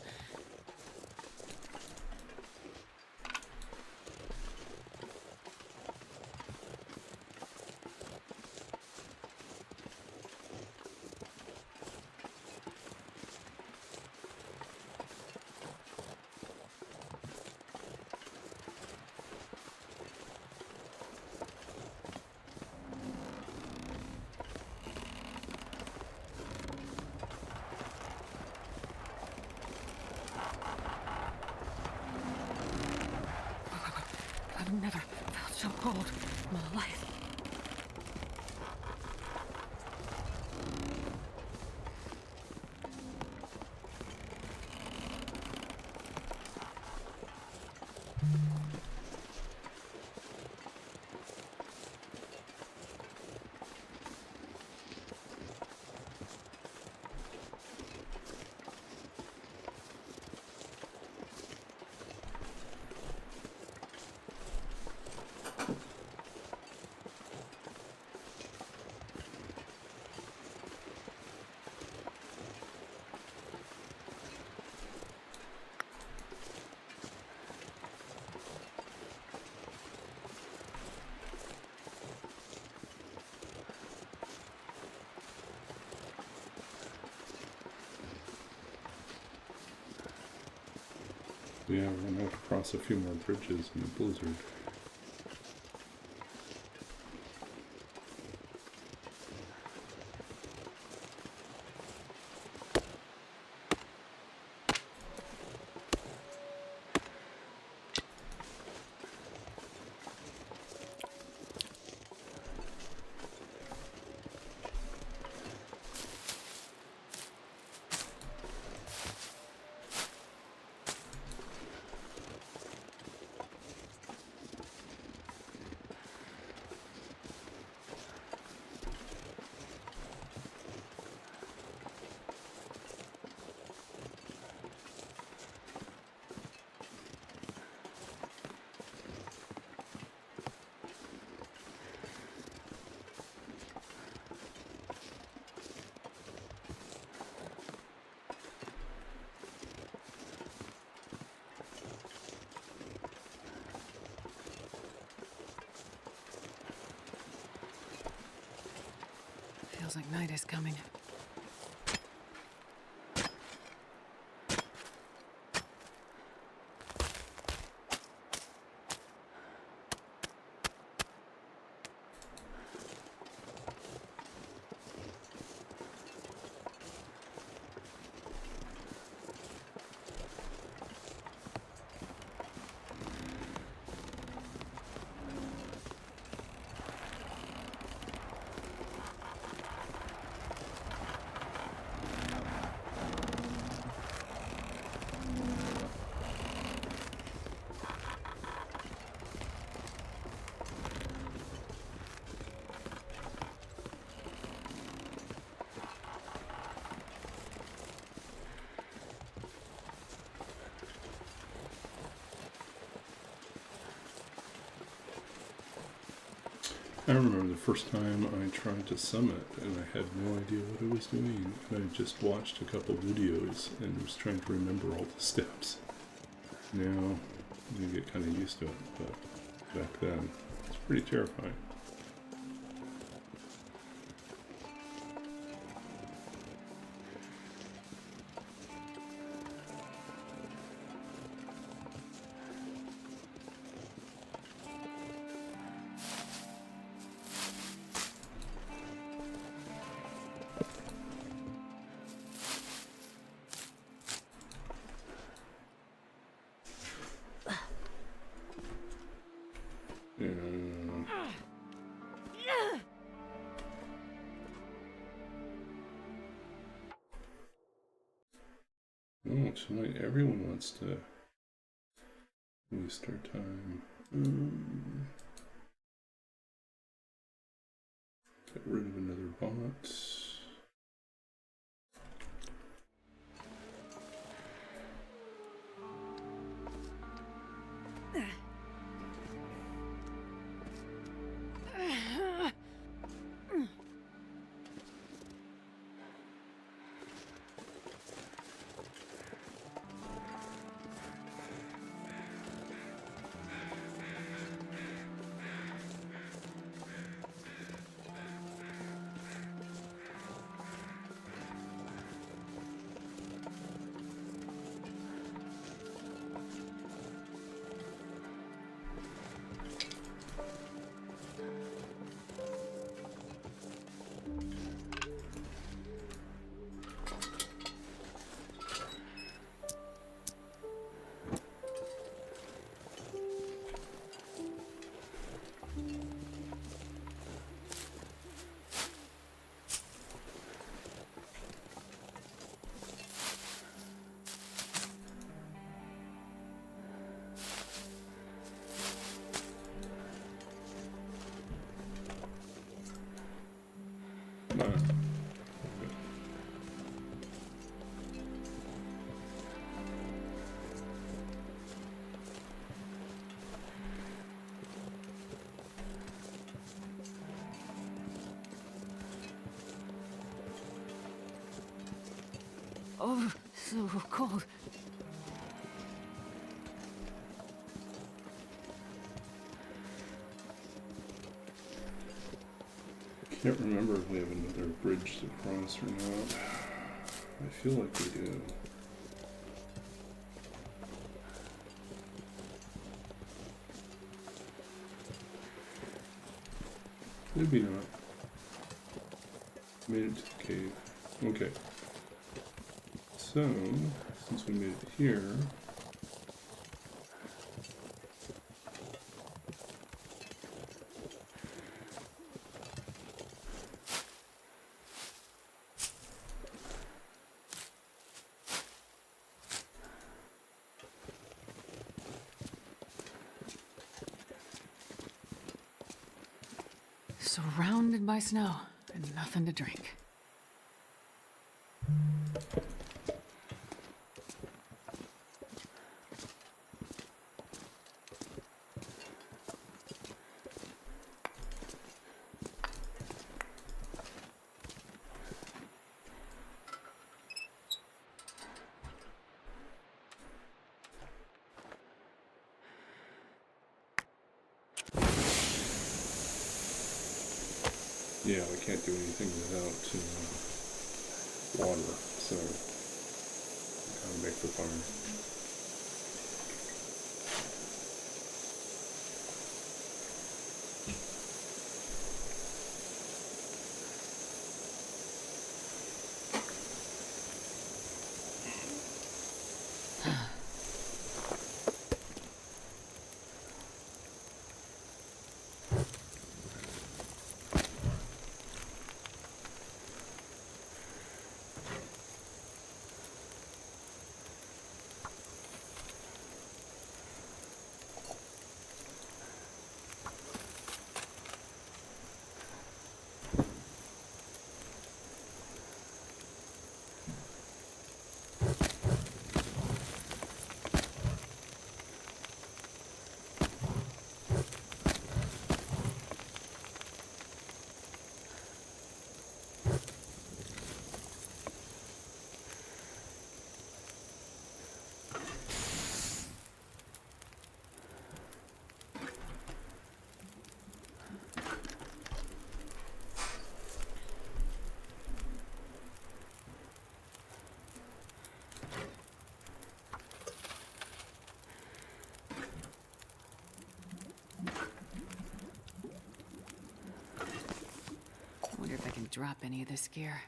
I've never felt so cold in my life. Yeah, we're gonna have to cross a few more bridges in the blizzard. Feels like night is coming. I remember the first time I tried to summit and I had no idea what I was doing. I just watched a couple videos and was trying to remember all the steps. Now, you get kind of used to it, but back then, it's pretty terrifying. Oh, tonight everyone wants to waste their time. Get rid of another bot. No. Okay. Oh, so cold. Can't remember if we have another bridge to cross or not. I feel like we do. Maybe not. Made it to the cave. Okay. So, since we made it here, Surrounded by snow and nothing to drink. yeah, we can't do anything without water, so gotta make the fire. I wonder if I can drop any of this gear.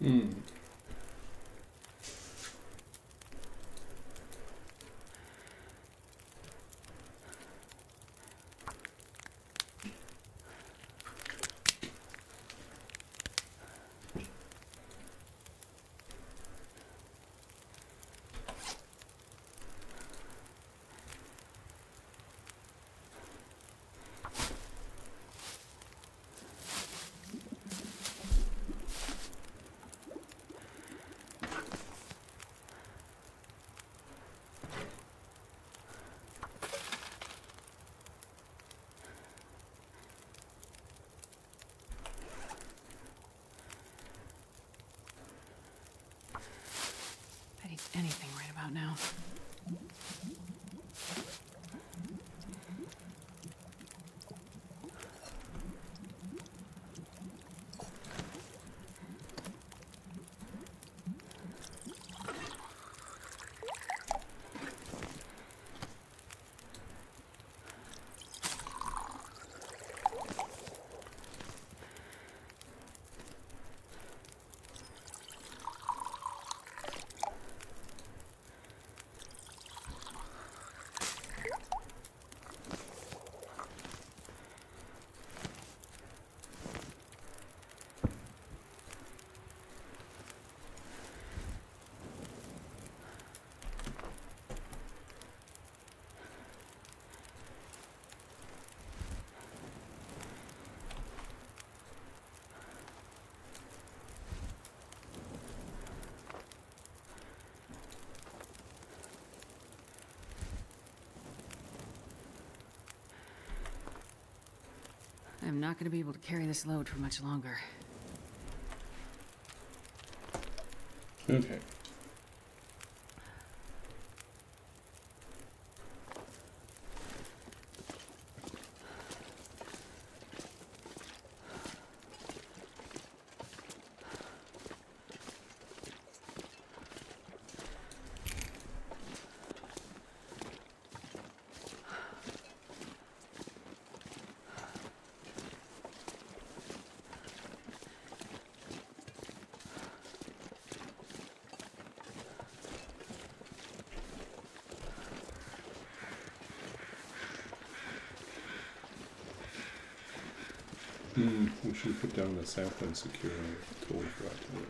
Hmm. I'd eat anything right about now. I'm not gonna be able to carry this load for much longer. Okay. We should put down the sapling secure. I totally forgot to do that.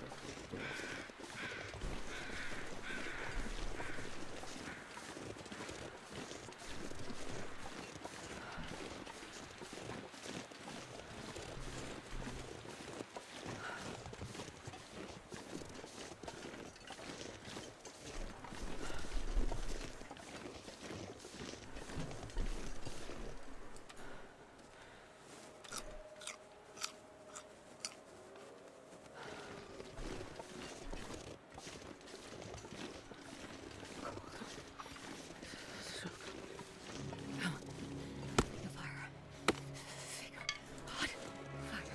The fire. Figure. Hot fire.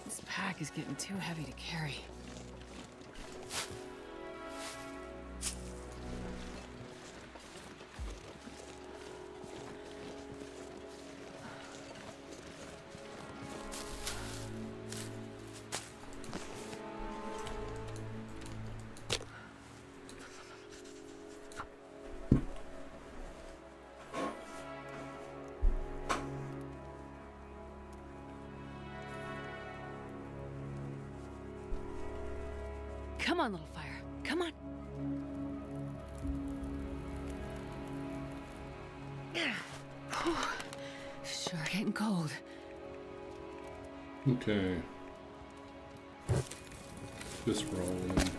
This pack is getting too heavy to carry. Come on, little fire. Come on. Sure getting cold. Okay. Just rolling.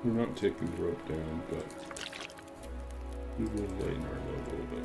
We're not taking the rope down, but we will lighten our load a little bit.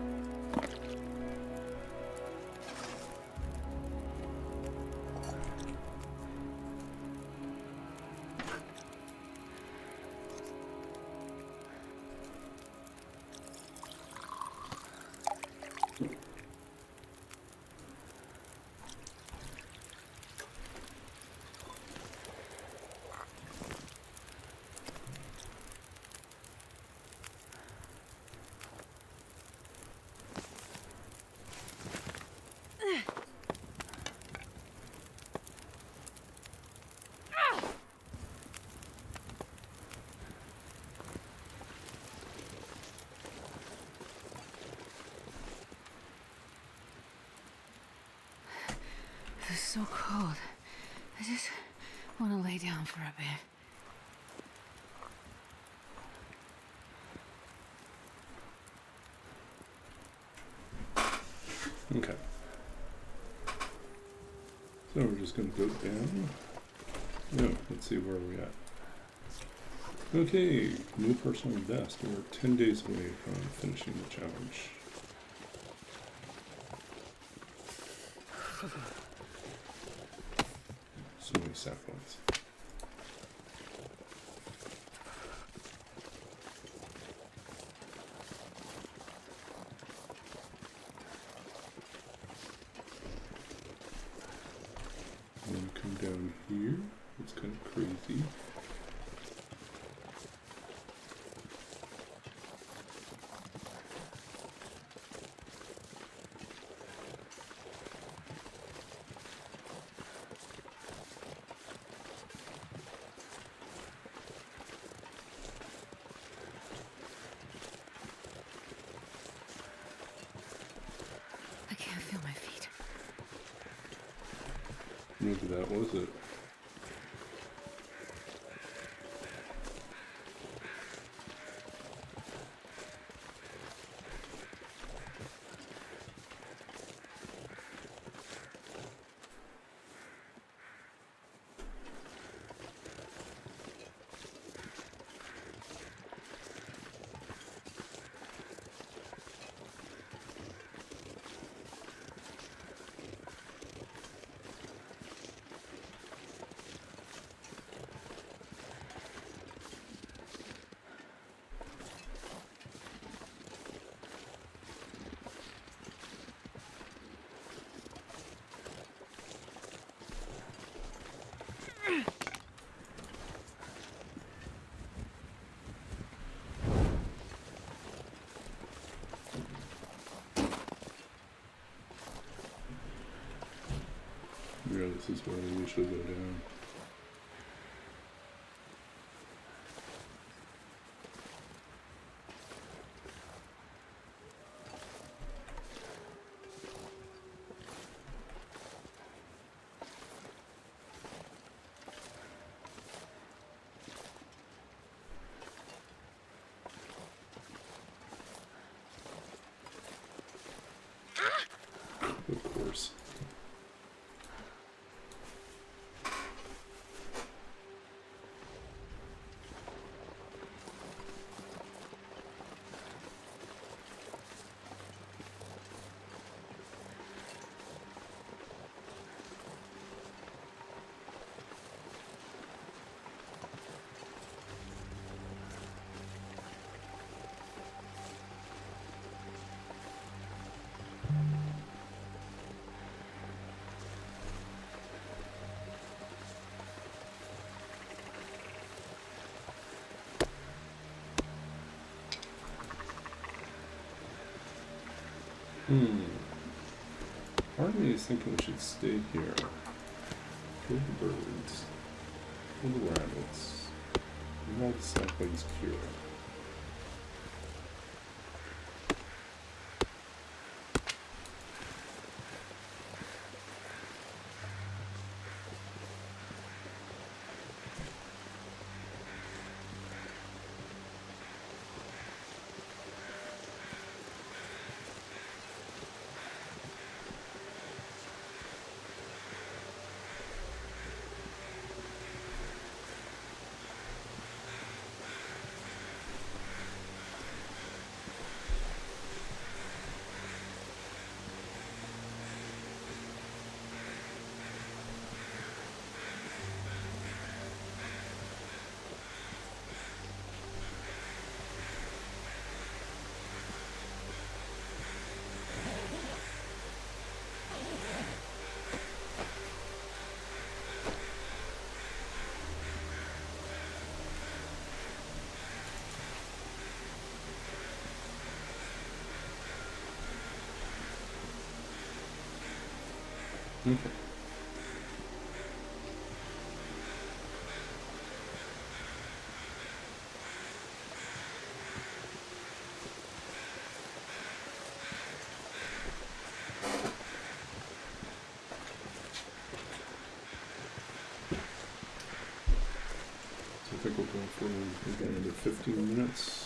This is so cold. I just want to lay down for a bit. Okay. So we're just going to go down. No, let's see where we're at. Okay, new personal best. We're 10 days away from finishing the challenge. So many saplings. And then come down here. It's kind of crazy. can't feel my feet. Maybe that was it. Yeah, this is where we usually go down. Of course. Part of me is thinking we should stay here. Kill the birds. Kill the rabbits. Not the saplings cure. Okay. So I think we'll go for again another 15 minutes.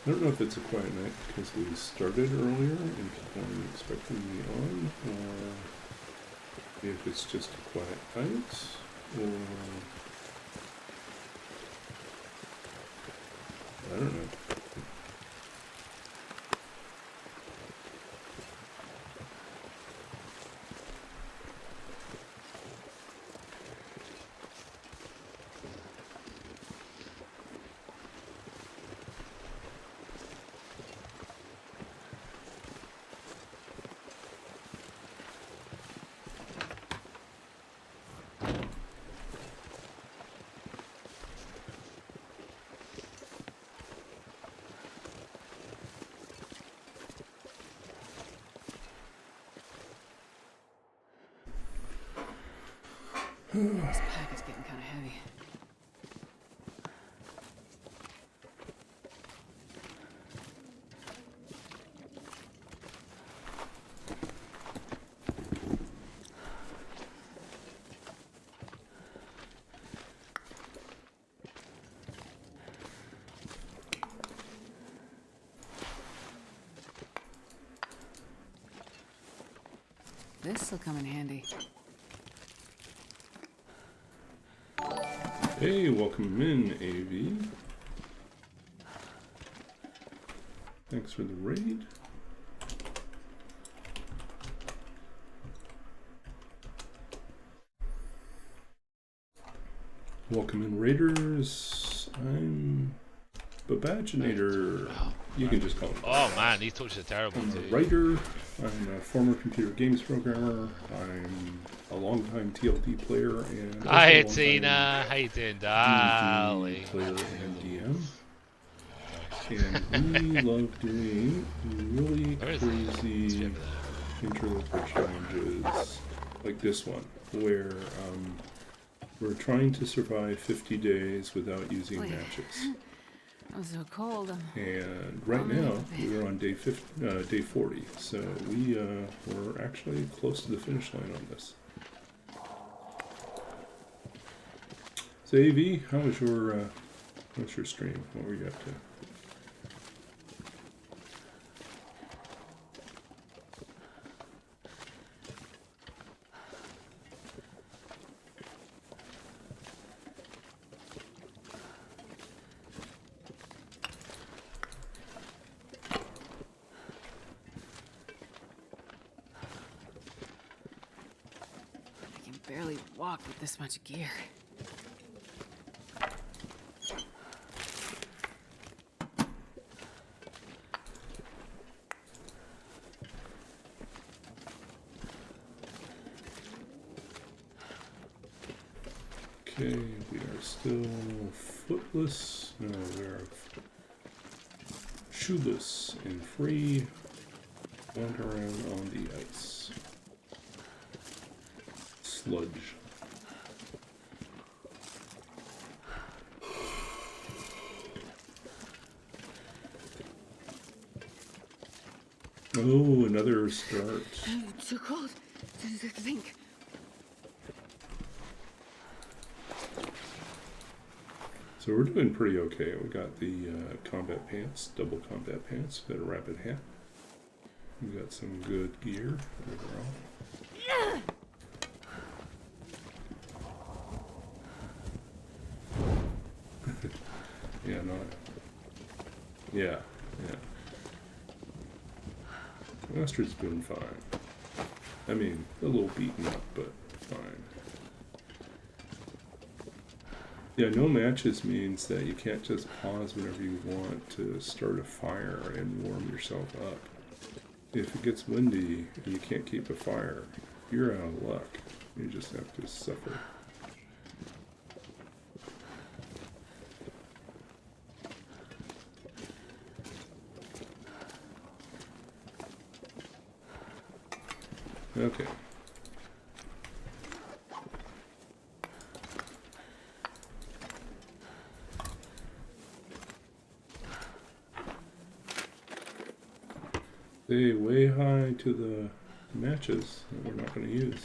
I don't know if it's a quiet night because we started earlier and people aren't expecting me on, or if it's just a quiet night, or I don't know. This pack is getting kind of heavy. This'll come in handy. Hey, welcome in, AV. Thanks for the raid. Welcome in, Raiders. I'm Babaginator. You can just call me. Oh man, these touches are terrible. I'm a writer. I'm a former computer games programmer. I'm a longtime TLD player and Hi Tina, how you doing, darling? player and DM. And we love doing really crazy interloper challenges like this one, where we're trying to survive 50 days without using matches. I'm so cold. And right now we're on day 40, so we're actually close to the finish line on this. So AV, how was your stream? What were you up to? Barely walk with this much gear. Okay, we are still footless. No, we are shoeless and free. Wander around on the ice. Sludge. Oh, another start. Too cold to think. So we're doing pretty okay. We got the combat pants, double combat pants, got a rapid hat. We got some good gear overall. Yeah, no. Yeah. Master's doing fine. I mean, a little beaten up, but fine. Yeah, no matches means that you can't just pause whenever you want to start a fire and warm yourself up. If it gets windy and you can't keep a fire, you're out of luck. You just have to suffer. Okay. They way high to the matches that we're not going to use.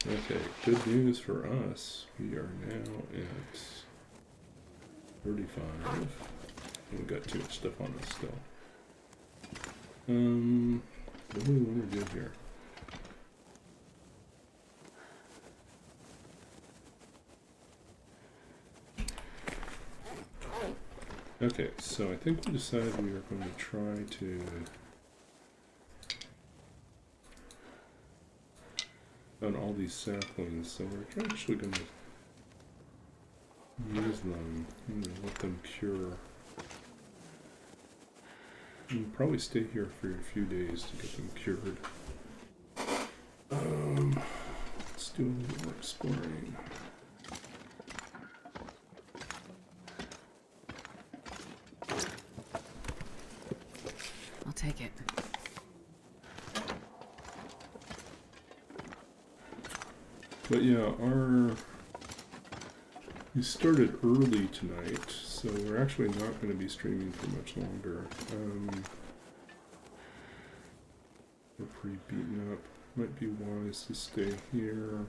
Okay, good news for us. We are now at 35. We've got too much stuff on us still. What do we want to do here? Okay, so I think we decided we are going to try to on all these saplings, so we're actually going to use them and let them cure. We'll probably stay here for a few days to get them cured. Let's do a little more exploring. I'll take it. But yeah, we started early tonight, so we're actually not going to be streaming for much longer. We're pretty beaten up. Might be wise to stay here.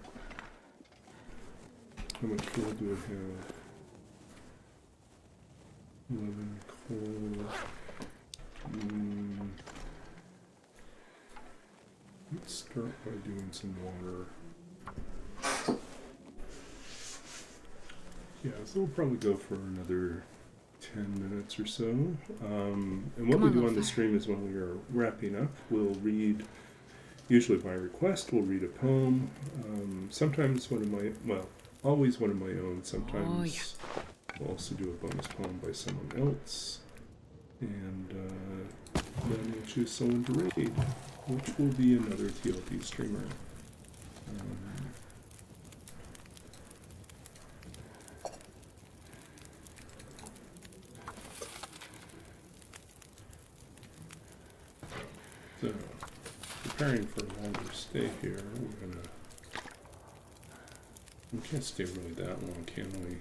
How much coal do I have? 11 coal. Let's start by doing some water. Yeah, so we'll probably go for another 10 minutes or so. And what we do on the stream is when we are wrapping up, we'll read, usually by request, we'll read a poem. Sometimes one of my, well, always one of my own. Sometimes we'll also do a bonus poem by someone else. And then we'll choose someone to read, which will be another TLP streamer. So, preparing for a longer stay here, we can't stay really that long, can we?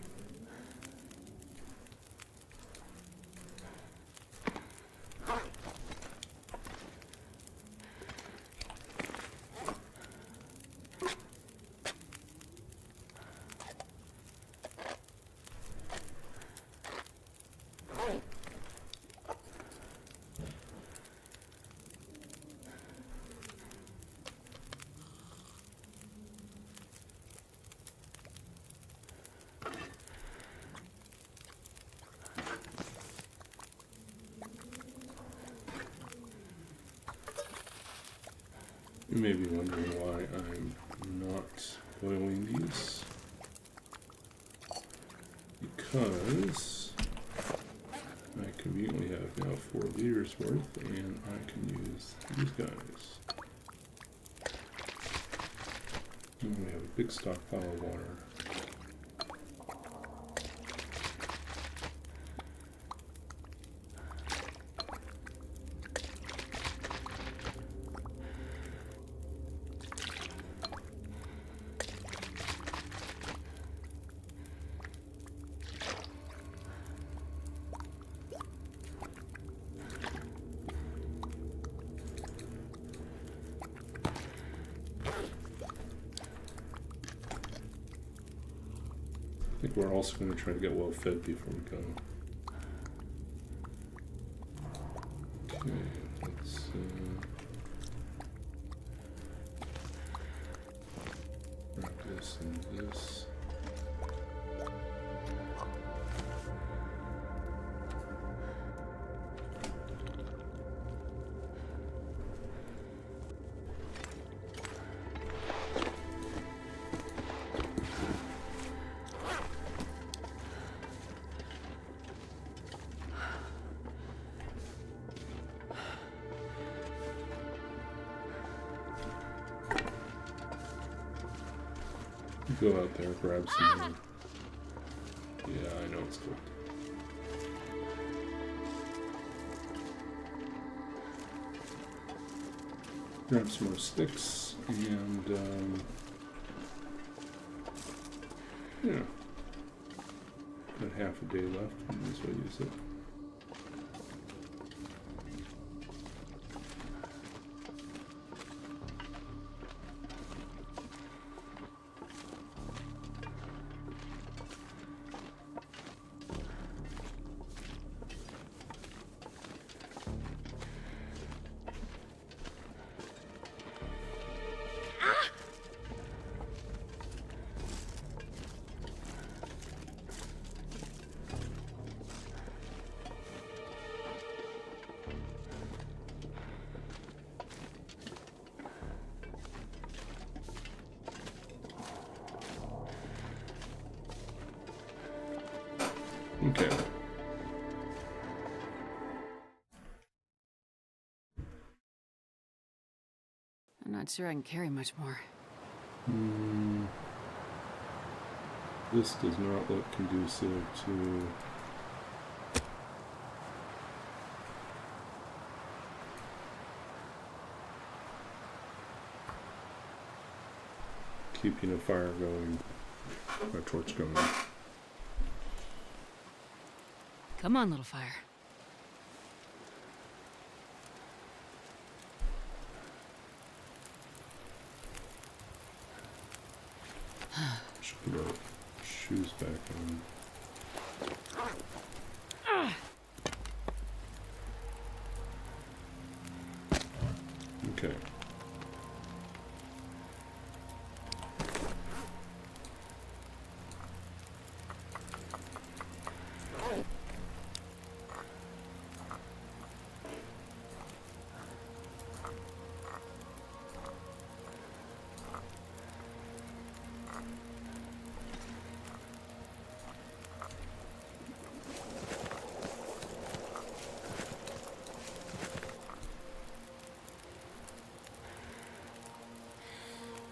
You may be wondering why I'm not boiling these. Because I conveniently have now 4 liters worth, and I can use these guys. And we have a big stockpile of water. I think we're also going to try to get well fed before we go. Okay, let's wrap this and this. Go out there, grab some more. Yeah, I know it's cooked. Grab some more sticks and, yeah. Got half a day left, and this will use it. Okay. I'm not sure I can carry much more. This does not look conducive to keeping a fire going, a torch going. Come on, little fire. Should put our shoes back on. Okay.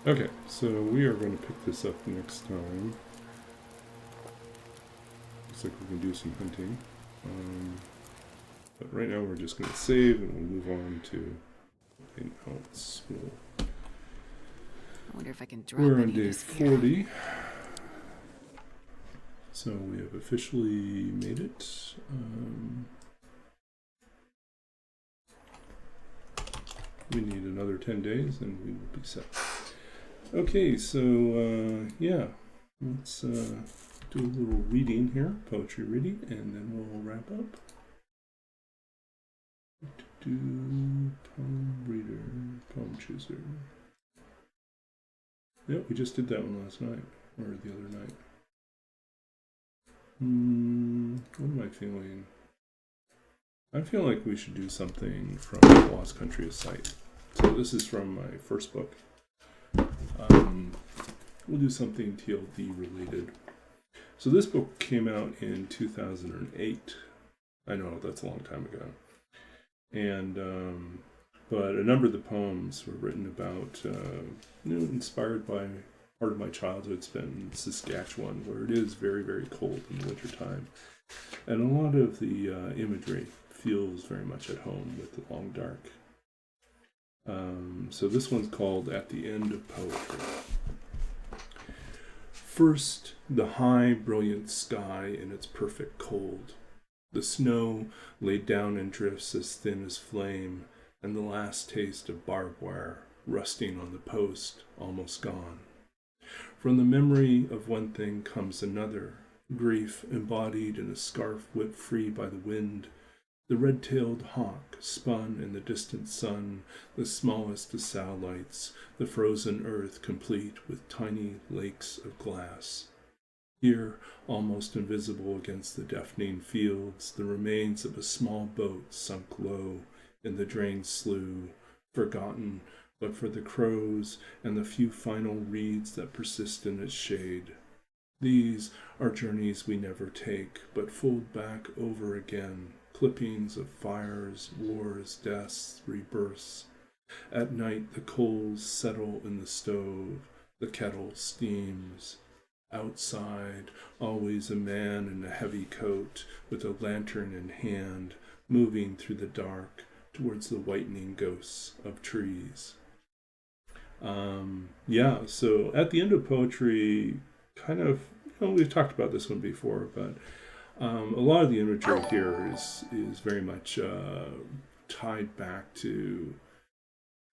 Okay, so we are going to pick this up next time. Looks like we can do some hunting. But right now we're just going to save and we'll move on to something else. I wonder if I can drop We're on any day of this gear. 40. So we have officially made it. We need another 10 days and we will be set. Okay, so yeah, let's do a little reading here, poetry reading, and then we'll wrap up. Poem reader, poem chooser. Yep, we just did that one last night, or the other night. What am I feeling? I feel like we should do something from The Lost Country of Sight. So this is from my first book. We'll do something TLD related. So this book came out in 2008. I know that's a long time ago. And but a number of the poems were written about, inspired by part of my childhood spent in Saskatchewan, where it is very, very cold in the wintertime. And a lot of the imagery feels very much at home with the long dark. So this one's called At the End of Poetry. First, the high, brilliant sky in its perfect cold. The snow laid down in drifts as thin as flame, and the last taste of barbed wire rusting on the post, almost gone. From the memory of one thing comes another, grief embodied in a scarf whipped free by the wind, the red-tailed hawk spun in the distant sun, the smallest of satellites, the frozen earth complete with tiny lakes of glass. Here, almost invisible against the deafening fields, the remains of a small boat sunk low in the drained slough, forgotten but for the crows and the few final reeds that persist in its shade. These are journeys we never take, but fold back over again, clippings of fires, wars, deaths, rebirths. At night the coals settle in the stove, the kettle steams. Outside, always a man in a heavy coat, with a lantern in hand, moving through the dark towards the whitening ghosts of trees. So at the end of poetry, kind of, we've talked about this one before, but a lot of the imagery here is very much tied back to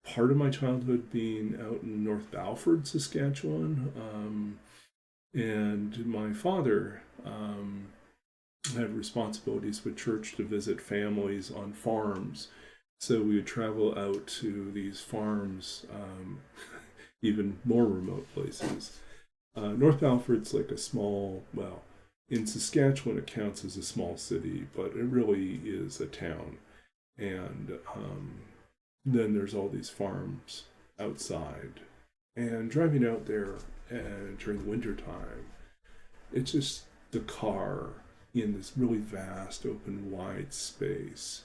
part of my childhood being out in North Balford, Saskatchewan. And my father had responsibilities with church to visit families on farms. So we would travel out to these farms, even more remote places. North Balford's like a small, in Saskatchewan it counts as a small city, but it really is a town. And then there's all these farms outside. And driving out there during the winter time, it's just the car in this really vast, open, wide space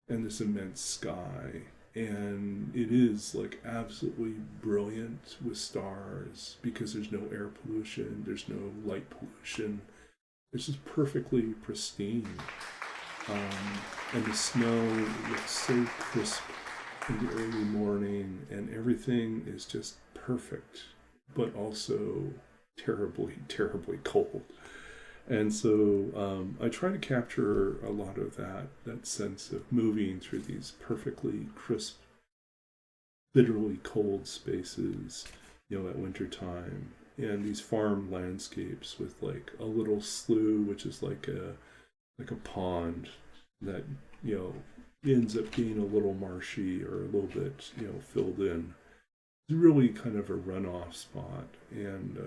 and this immense sky. And it is like absolutely brilliant with stars because there's no air pollution, there's no light pollution. It's just perfectly pristine. And the snow looks so crisp in the early morning, and everything is just perfect. but also terribly, terribly cold. And so I try to capture a lot of that sense of moving through these perfectly crisp, bitterly cold spaces, at wintertime, and these farm landscapes with like a little slough, which is like a pond that ends up being a little marshy or a little bit filled in. It's really kind of a runoff spot, and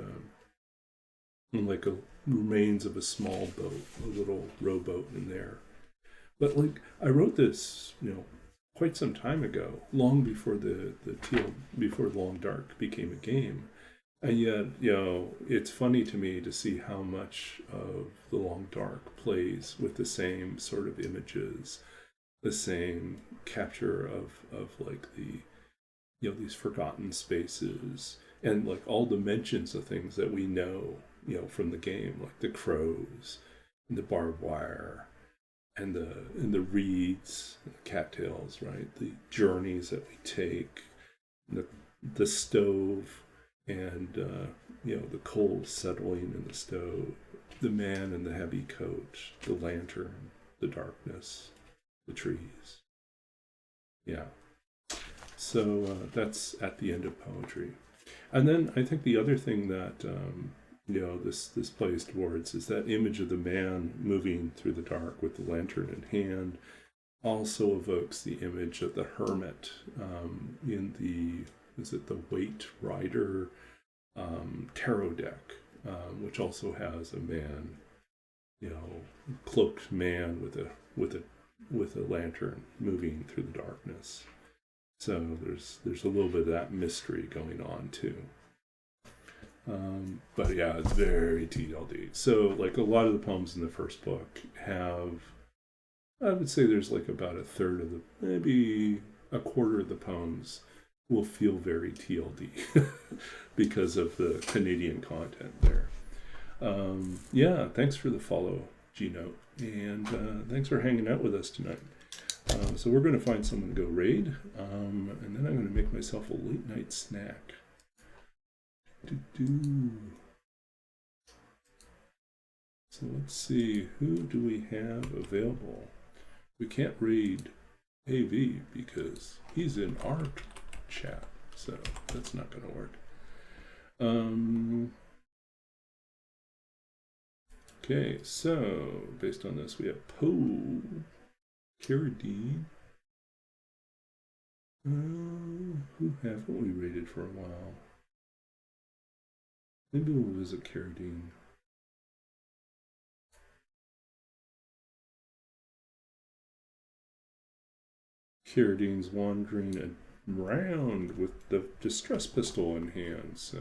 like a remains of a small boat, a little rowboat in there. But like I wrote this, quite some time ago, long before before Long Dark became a game. And yet, it's funny to me to see how much of the Long Dark plays with the same sort of images, the same capture of like these forgotten spaces, and like all dimensions of things that we know, from the game, like the crows and the barbed wire and the reeds, and the cattails, right? The journeys that we take, the stove, and the cold settling in the stove, the man in the heavy coat, the lantern, the darkness, the trees. Yeah. So that's at the end of poetry. And then I think the other thing that this plays towards is that image of the man moving through the dark with the lantern in hand also evokes the image of the hermit in the Waite Rider tarot deck, which also has a man, cloaked man with a lantern moving through the darkness. So there's a little bit of that mystery going on too. But yeah, it's very TLD. So like a lot of the poems in the first book have, I would say there's like about a third of maybe a quarter of the poems will feel very TLD because of the Canadian content there. Yeah, thanks for the follow, G-Note, and thanks for hanging out with us tonight. So we're going to find someone to go raid, and then I'm going to make myself a late night snack. So let's see, who do we have available? We can't raid AV because he's in our chat, so that's not going to work. Okay, so based on this, we have Poe, Carradine. Who haven't we raided for a while? Maybe we'll visit Carradine. Carradine's wandering around with the distress pistol in hand, so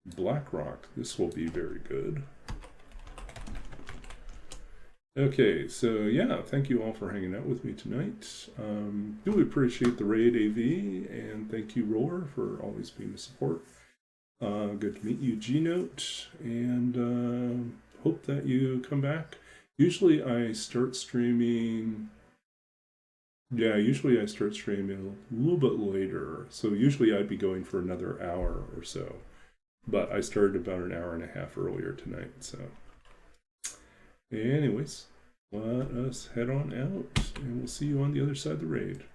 Blackrock, this will be very good. Okay, so yeah, thank you all for hanging out with me tonight. Really appreciate the raid, AV, and thank you, Roar, for always being a support. Good to meet you, G-Note, and hope that you come back. Usually I start streaming... Yeah, usually I start streaming a little bit later, so usually I'd be going for another hour or so. But I started about an hour and a half earlier tonight, so... Anyways, let us head on out, and we'll see you on the other side of the raid.